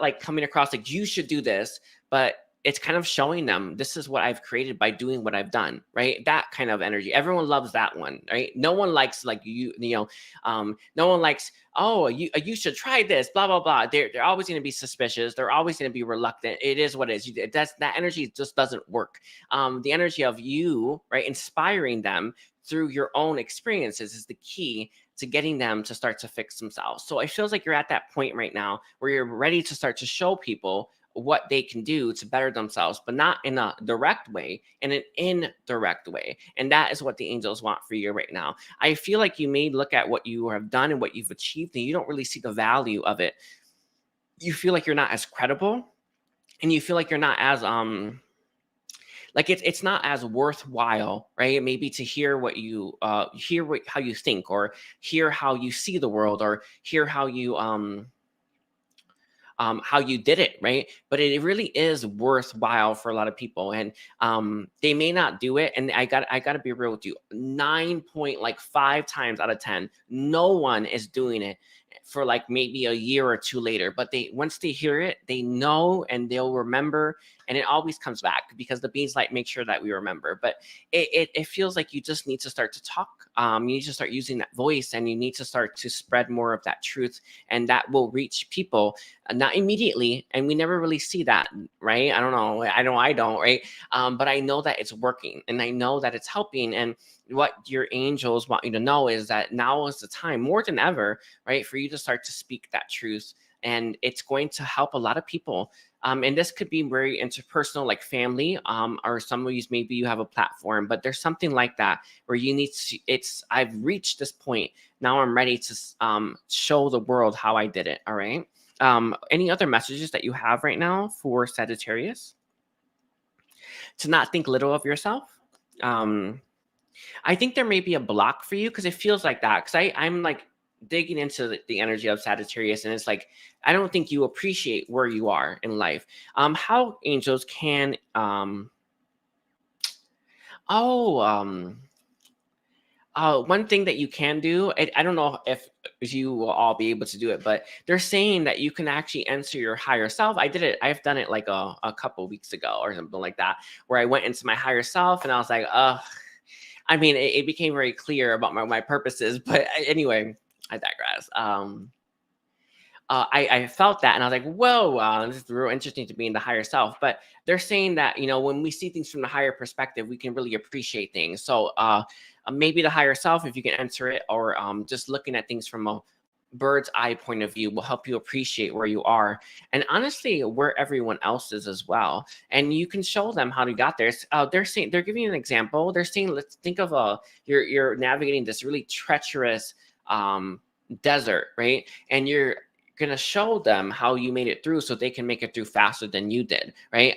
like coming across like you should do this, but it's kind of showing them this is what I've created by doing what I've done, right? That kind of energy. Everyone loves that one, right? No one likes like no one likes, oh, you should try this, blah, blah, blah. They're always going to be suspicious. They're always going to be reluctant. It is what it is. That energy just doesn't work. The energy of you, right, inspiring them through your own experiences is the key to getting them to start to fix themselves. So it feels like you're at that point right now where you're ready to start to show people what they can do to better themselves, but not in a direct way, in an indirect way. And that is what the angels want for you right now. I feel like you may look at what you have done and what you've achieved, and you don't really see the value of it. You feel like you're not as credible, and you feel like you're not as like it's not as worthwhile, right? Maybe to hear what you how you think, or hear how you see the world, or hear how you how you did it, right? But it really is worthwhile for a lot of people, and they may not do it. And I got to be real with you, 9.5 times out of 10, no one is doing it for like maybe a year or two later, but they once they hear it, they know and they'll remember, and it always comes back because the beings like make sure that we remember. But it feels like you just need to start to talk. You need to start using that voice, and you need to start to spread more of that truth, and that will reach people, not immediately, and we never really see that, right? I don't know, I don't, right? But I know that it's working, and I know that it's helping. And what your angels want you to know is that now is the time, more than ever, right, for you to start to speak that truth, and it's going to help a lot of people. And this could be very interpersonal, like family, or some of you, maybe you have a platform, but there's something like that where you need to, I've reached this point. Now I'm ready to show the world how I did it. All right. Any other messages that you have right now for Sagittarius? To not think little of yourself. I think there may be a block for you because it feels like that. Because I'm like digging into the energy of Sagittarius, and it's like I don't think you appreciate where you are in life. How angels can one thing that you can do, I don't know if you will all be able to do it, but they're saying that you can actually enter your higher self. I did it. I've done it like a couple weeks ago or something like that, where I went into my higher self and I was like, I mean, it became very clear about my purposes. But anyway, I digress. I felt that, and I was like, whoa, this is real interesting to be in the higher self. But they're saying that, when we see things from the higher perspective, we can really appreciate things. So maybe the higher self, if you can enter it, or just looking at things from a bird's eye point of view, will help you appreciate where you are, and honestly where everyone else is as well. And you can show them how you got there. They're giving you an example. They're saying, let's think of you're navigating this really treacherous desert, right? And you're gonna show them how you made it through so they can make it through faster than you did, right?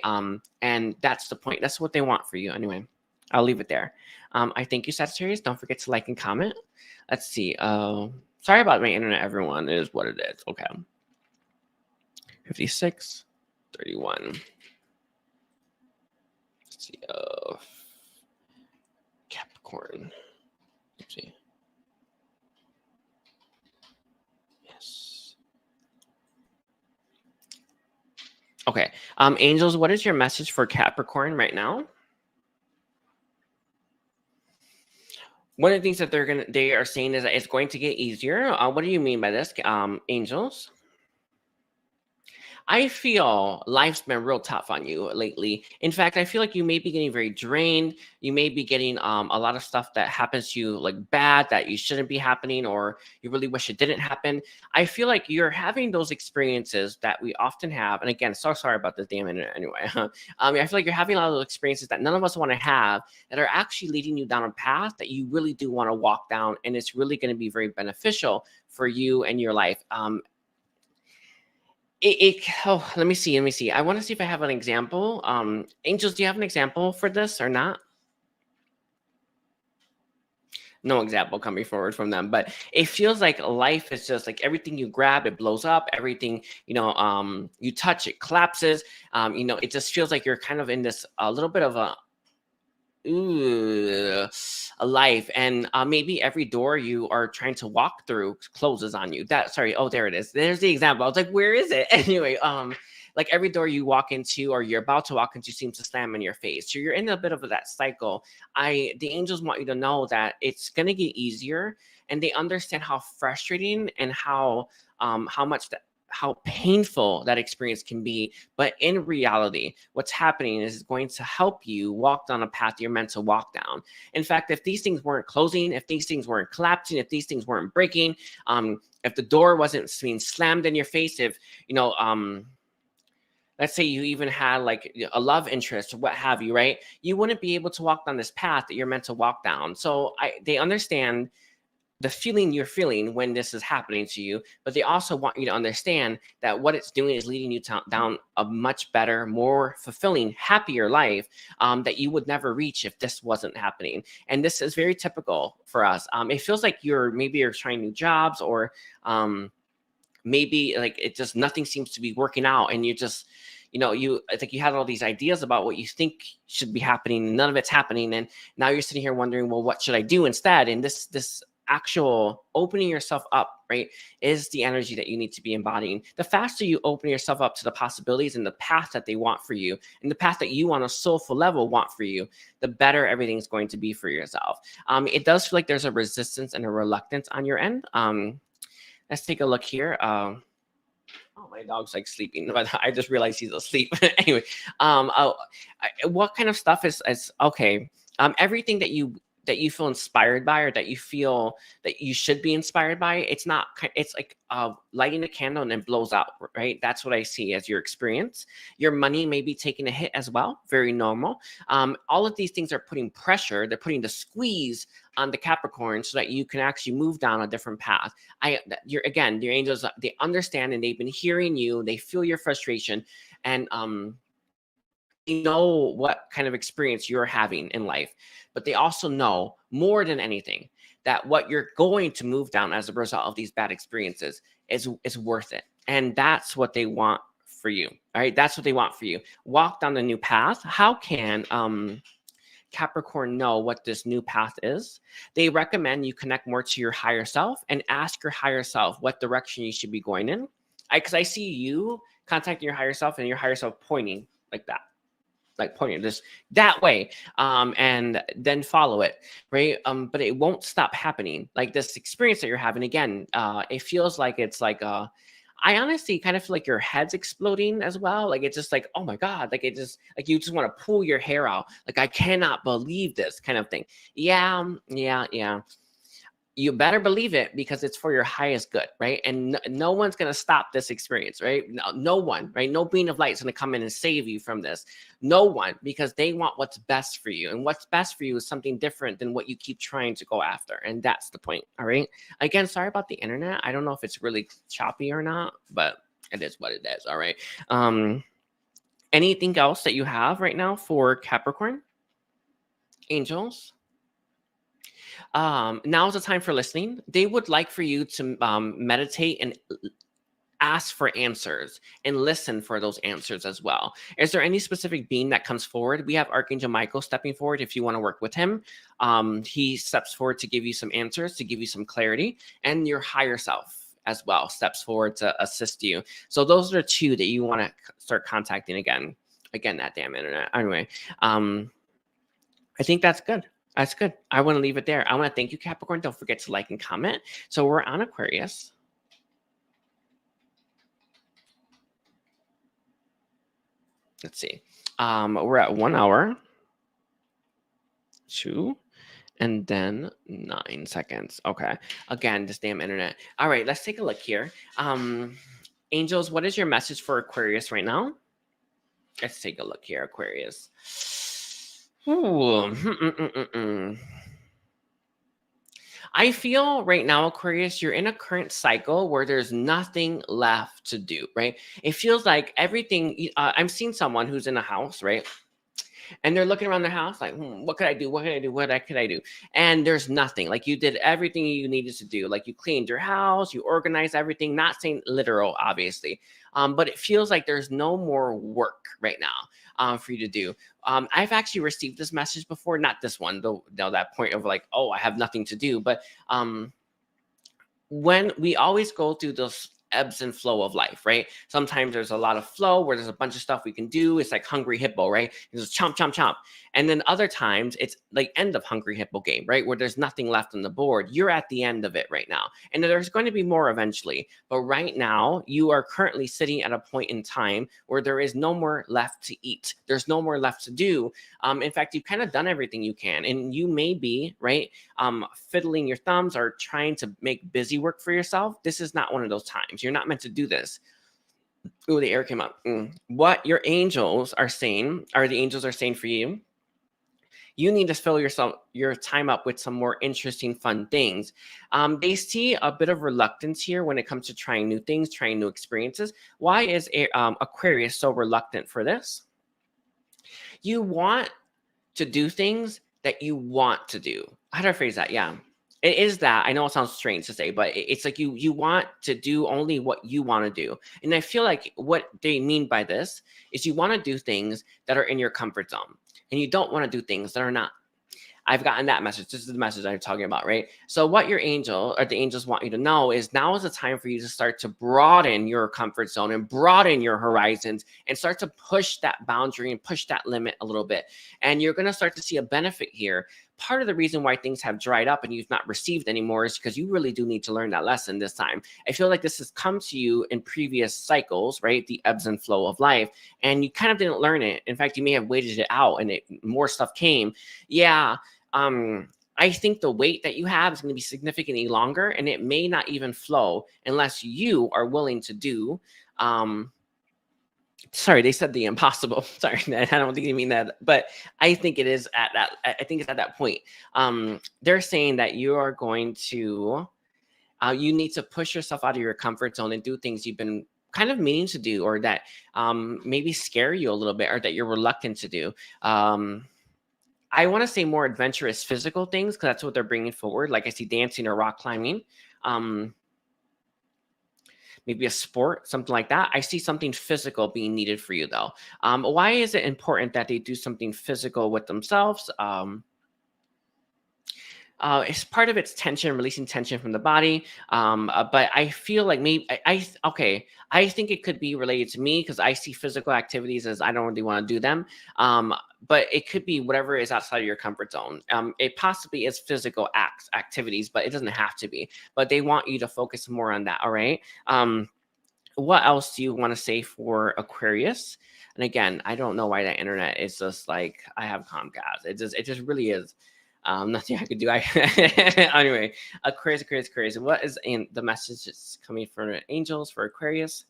And that's the point. That's what they want for you. Anyway, I'll leave it there. I thank you, Sagittarius. Don't forget to like and comment. Let's see. Sorry about my internet, everyone. It is what it is. Okay. 56, 31. Let's see. Capricorn. Let's see. Yes. Okay. Angels, what is your message for Capricorn right now? One of the things that they are saying is that it's going to get easier. What do you mean by this, angels? I feel life's been real tough on you lately. In fact, I feel like you may be getting very drained. You may be getting a lot of stuff that happens to you, like bad, that you shouldn't be happening, or you really wish it didn't happen. I feel like you're having those experiences that we often have. And again, so sorry about this damn internet anyway. I feel like you're having a lot of those experiences that none of us want to have, that are actually leading you down a path that you really do want to walk down. And it's really going to be very beneficial for you and your life. Let me see. I want to see if I have an example. Angels, do you have an example for this or not? No example coming forward from them, but it feels like life is just like everything you grab, it blows up. Everything, you touch, it collapses. It just feels like you're kind of in this a little bit of a life, and maybe every door you are trying to walk through closes on you. There it is. There's the example. I was like, where is it? Anyway, like every door you walk into or you're about to walk into seems to slam in your face. So you're in a bit of that cycle. The angels want you to know that it's gonna get easier, and they understand how frustrating and how painful that experience can be. But in reality, what's happening is going to help you walk down a path you're meant to walk down. In fact, if these things weren't closing, if these things weren't collapsing, if these things weren't breaking, if the door wasn't being slammed in your face, if, let's say you even had like a love interest or what have you, right? You wouldn't be able to walk down this path that you're meant to walk down. So they understand the feeling you're feeling when this is happening to you, but they also want you to understand that what it's doing is leading you down a much better, more fulfilling, happier life that you would never reach if this wasn't happening. And this is very typical for us. It feels like you're trying new jobs, or maybe like it just nothing seems to be working out, and you just, you know, I think you had all these ideas about what you think should be happening, none of it's happening, and now you're sitting here wondering, well, what should I do instead? And this actual opening yourself up, right, is the energy that you need to be embodying. The faster you open yourself up to the possibilities and the path that they want for you, and the path that you on a soulful level want for you, the better everything's going to be for yourself. It does feel like there's a resistance and a reluctance on your end. Let's take a look here. Oh, my dog's like sleeping, but I just realized he's asleep. Anyway, what kind of stuff is okay? Everything that you feel inspired by, or that you feel that you should be inspired by, it's not, it's like lighting a candle and it blows out, right? That's what I see as your experience. Your money may be taking a hit as well, very normal. All of these things are putting pressure, they're putting the squeeze on the Capricorn so that you can actually move down a different path. Your angels, they understand, and they've been hearing you, they feel your frustration, and they know what kind of experience you're having in life, but they also know more than anything that what you're going to move down as a result of these bad experiences is worth it. And that's what they want for you. All right. That's what they want for you. Walk down the new path. How can Capricorn know what this new path is? They recommend you connect more to your higher self and ask your higher self what direction you should be going in. Because I see you contacting your higher self and your higher self pointing like that. Like pointing this that way, and then follow it, right? But it won't stop happening. Like this experience that you're having again, it feels like it's like I honestly kind of feel like your head's exploding as well. Like it's just like, oh my God, like it just like you just want to pull your hair out. Like I cannot believe this kind of thing. Yeah. You better believe it, because it's for your highest good, right? And no one's going to stop this experience, right? No one, right? No being of light is going to come in and save you from this. No one, because they want what's best for you. And what's best for you is something different than what you keep trying to go after. And that's the point, all right? Again, sorry about the internet. I don't know if it's really choppy or not, but it is what it is, all right? Anything else that you have right now for Capricorn? Angels? Now is the time for listening. They would like for you to meditate and ask for answers and listen for those answers as well. Is there any specific being that comes forward? We have Archangel Michael stepping forward if you want to work with him. He steps forward to give you some answers, to give you some clarity, and your higher self as well steps forward to assist you. So those are two that you want to start contacting again. Again, that damn internet. Anyway, I think that's good. That's good. I want to leave it there. I want to thank you, Capricorn. Don't forget to like and comment. So we're on Aquarius. Let's see. We're at 1 hour, 2, and then 9 seconds. Okay. Again, this damn internet. All right, let's take a look here. Angels, what is your message for Aquarius right now? Let's take a look here, Aquarius. Ooh. I feel right now, Aquarius, you're in a current cycle where there's nothing left to do, right? It feels like everything, I'm seeing someone who's in a house, right? And they're looking around their house like, what could I do? What could I do? What could I do? And there's nothing. Like you did everything you needed to do. Like you cleaned your house, you organized everything, not saying literal, obviously. But it feels like there's no more work right now for you to do. I've actually received this message before, not this one, though, that point of like, oh, I have nothing to do. But when we always go through those ebbs and flow of life, right? Sometimes there's a lot of flow where there's a bunch of stuff we can do. It's like Hungry Hippo, right? It's just chomp, chomp, chomp. And then other times it's like end of Hungry Hippo game, right? Where there's nothing left on the board. You're at the end of it right now. And there's going to be more eventually. But right now, you are currently sitting at a point in time where there is no more left to eat. There's no more left to do. In fact, you've kind of done everything you can. And you may be, right, fiddling your thumbs or trying to make busy work for yourself. This is not one of those times. You're not meant to do this. Oh, the air came up. What your angels are saying, or the angels are saying for you, you need to fill your time up with some more interesting, fun things. They see a bit of reluctance here when it comes to trying new things, trying new experiences. Why is Aquarius so reluctant for this? You want to do things that you want to do. How do I phrase that? Yeah. It is that. I know it sounds strange to say, but it's like you want to do only what you want to do. And I feel like what they mean by this is you want to do things that are in your comfort zone, and you don't want to do things that are not. I've gotten that message. This is the message I'm talking about, right? So what your angel or the angels want you to know is now is the time for you to start to broaden your comfort zone and broaden your horizons and start to push that boundary and push that limit a little bit. And you're going to start to see a benefit here. Part of the reason why things have dried up and you've not received anymore is because you really do need to learn that lesson this time. I feel like this has come to you in previous cycles, right? The ebbs and flow of life, and you kind of didn't learn it. In fact, you may have waited it out and more stuff came. Yeah. I think the wait that you have is going to be significantly longer, and it may not even flow unless you are willing to do, sorry, they said the impossible. Sorry, I don't think they mean that, but I think it is at that. I think it's at that point. They're saying that you are going to, you need to push yourself out of your comfort zone and do things you've been kind of meaning to do, or that maybe scare you a little bit, or that you're reluctant to do. I want to say more adventurous physical things because that's what they're bringing forward. Like I see dancing or rock climbing, maybe a sport, something like that. I see something physical being needed for you though. Why is it important that they do something physical with themselves? It's part of its tension, releasing tension from the body. But I feel like maybe okay. I think it could be related to me because I see physical activities as I don't really want to do them. But it could be whatever is outside of your comfort zone. It possibly is physical activities, but it doesn't have to be. But they want you to focus more on that. All right. What else do you want to say for Aquarius? And again, I don't know why that internet is just like I have Comcast. It just really is. Nothing I could do. Anyway, Aquarius. What is in the message that's coming from angels for Aquarius?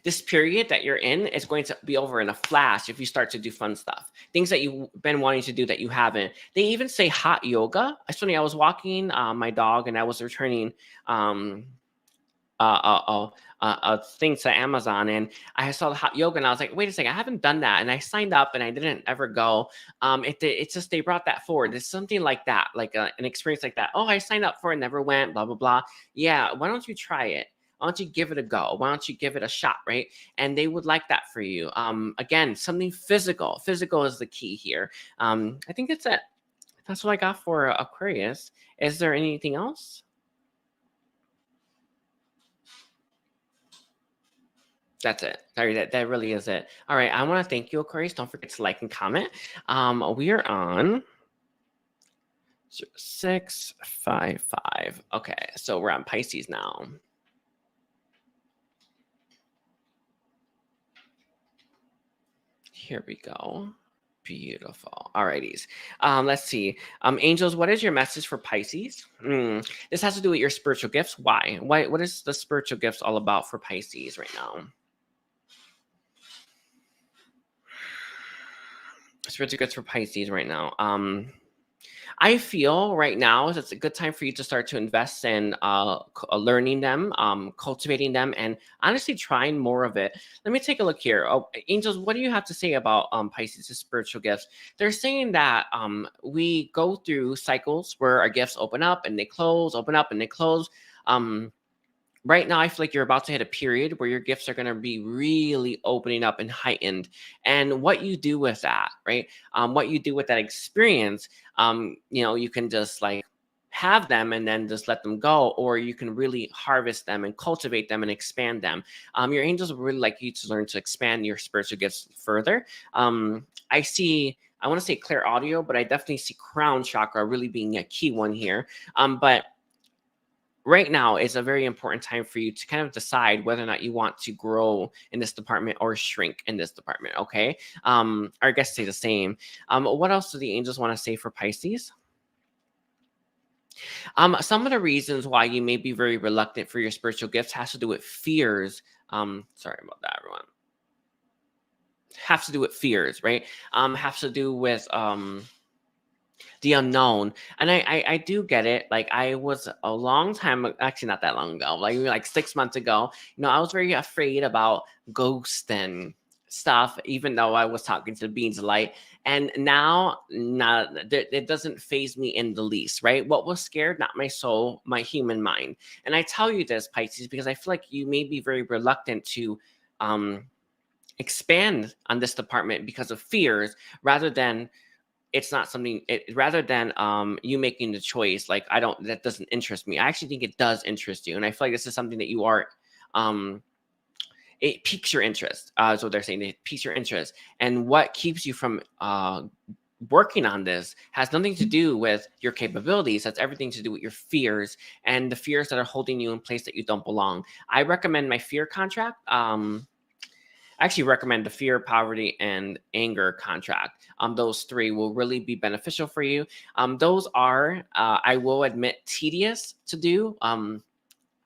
This period that you're in is going to be over in a flash if you start to do fun stuff. Things that you've been wanting to do that you haven't. They even say hot yoga. It's funny, I was walking my dog and I was returning things to Amazon, and I saw the hot yoga, and I was like, wait a second, I haven't done that, and I signed up, and I didn't ever go. It's just they brought that forward. It's something like that, like an experience like that. Oh, I signed up for it, never went, blah blah blah. Yeah, why don't you try it? Why don't you give it a go? Why don't you give it a shot, right? And they would like that for you. Again, something physical. Physical is the key here. I think that's it. That's what I got for Aquarius. Is there anything else? That's it. Sorry, that really is it. All right, I want to thank you, Aquarius. Don't forget to like and comment. We are on 655. Okay, so we're on Pisces now. Here we go. Beautiful. All righties. Let's see. Angels, what is your message for Pisces? This has to do with your spiritual gifts. Why? What is the spiritual gifts all about for Pisces right now? Spiritual gifts for Pisces right now. I feel right now is it's a good time for you to start to invest in learning them, cultivating them, and honestly trying more of it. Let me take a look here. Oh, angels, what do you have to say about Pisces' spiritual gifts? They're saying that we go through cycles where our gifts open up and they close, open up and they close. Right now, I feel like you're about to hit a period where your gifts are going to be really opening up and heightened. And what you do with that, right? What you do with that experience, you can just like have them and then just let them go, or you can really harvest them and cultivate them and expand them. Your angels would really like you to learn to expand your spiritual gifts further. I want to say clear audio, but I definitely see crown chakra really being a key one here. But right now is a very important time for you to kind of decide whether or not you want to grow in this department or shrink in this department. Okay. Or I guess say the same. What else do the angels want to say for Pisces? Some of the reasons why you may be very reluctant for your spiritual gifts has to do with fears. Sorry about that, everyone. Has to do with fears, right? Has to do with the unknown. And I do get it. Like I was a long time, actually not that long ago, like 6 months ago, I was very afraid about ghosts and stuff, even though I was talking to the beings of light. And now, it doesn't phase me in the least, right? What was scared, not my soul, my human mind. And I tell you this, Pisces, because I feel like you may be very reluctant to expand on this department because of fears, rather than it's not something, rather than you making the choice, like, that doesn't interest me. I actually think it does interest you. And I feel like this is something that you are, it piques your interest. Is what they're saying. It piques your interest. And what keeps you from working on this has nothing to do with your capabilities. That's everything to do with your fears, and the fears that are holding you in place that you don't belong. I recommend my fear contract. I actually recommend the fear, poverty, and anger contract. Those three will really be beneficial for you. Those are, I will admit, tedious to do.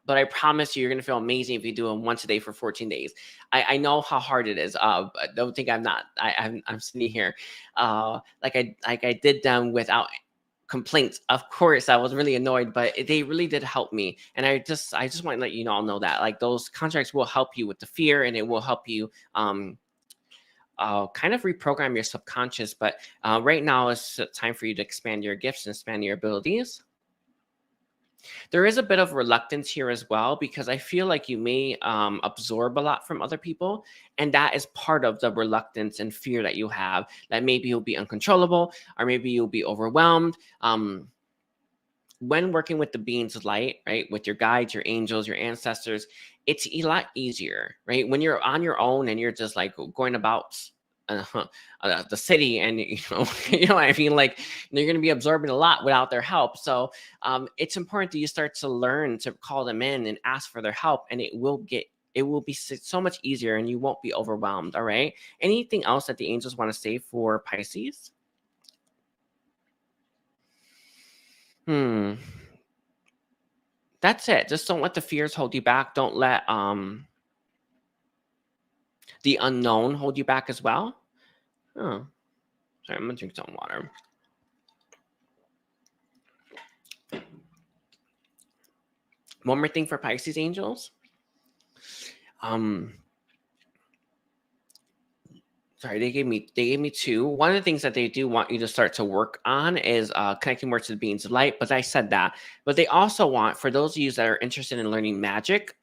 But I promise you're going to feel amazing if you do them once a day for 14 days. I know how hard it is. But don't think I'm not. I'm sitting here like I did them without complaints. Of course, I was really annoyed, but they really did help me. And I just want to let you all know that, like, those contracts will help you with the fear, and it will help you kind of reprogram your subconscious. But right now it's time for you to expand your gifts and expand your abilities. There is a bit of reluctance here as well, because I feel like you may absorb a lot from other people. And that is part of the reluctance and fear that you have, that maybe you'll be uncontrollable, or maybe you'll be overwhelmed. When working with the beings of light, right, with your guides, your angels, your ancestors, it's a lot easier, right? When you're on your own and you're just like going about the city, and you know what I mean, like, you're going to be absorbing a lot without their help. So it's important that you start to learn to call them in and ask for their help, and it will be so much easier, and you won't be overwhelmed. All right. Anything else that the angels want to say for Pisces? That's it. Just don't let the fears hold you back. Don't let the unknown hold you back as well. Oh, sorry, I'm gonna drink some water. One more thing for Pisces angels. Sorry, they gave me two. One of the things that they do want you to start to work on is connecting more to the beings of light. But I said that. But they also want, for those of you that are interested in learning magic,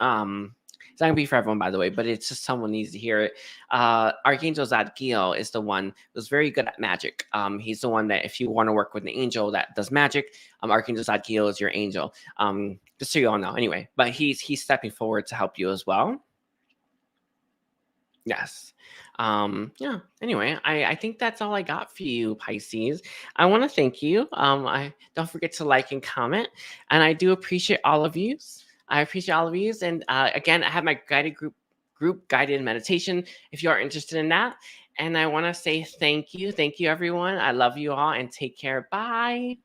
it's not gonna be for everyone, by the way, but it's just someone needs to hear it. Archangel Zadkiel is the one who's very good at magic. He's the one that, if you want to work with an angel that does magic, Archangel Zadkiel is your angel. Just so you all know. Anyway, but he's stepping forward to help you as well. Yes. Yeah. Anyway, I think that's all I got for you, Pisces. I want to thank you. I don't forget to like and comment, and I do appreciate all of you. I appreciate all of you. And again, I have my guided group guided meditation if you are interested in that. And I want to say thank you, everyone. I love you all, and take care. Bye.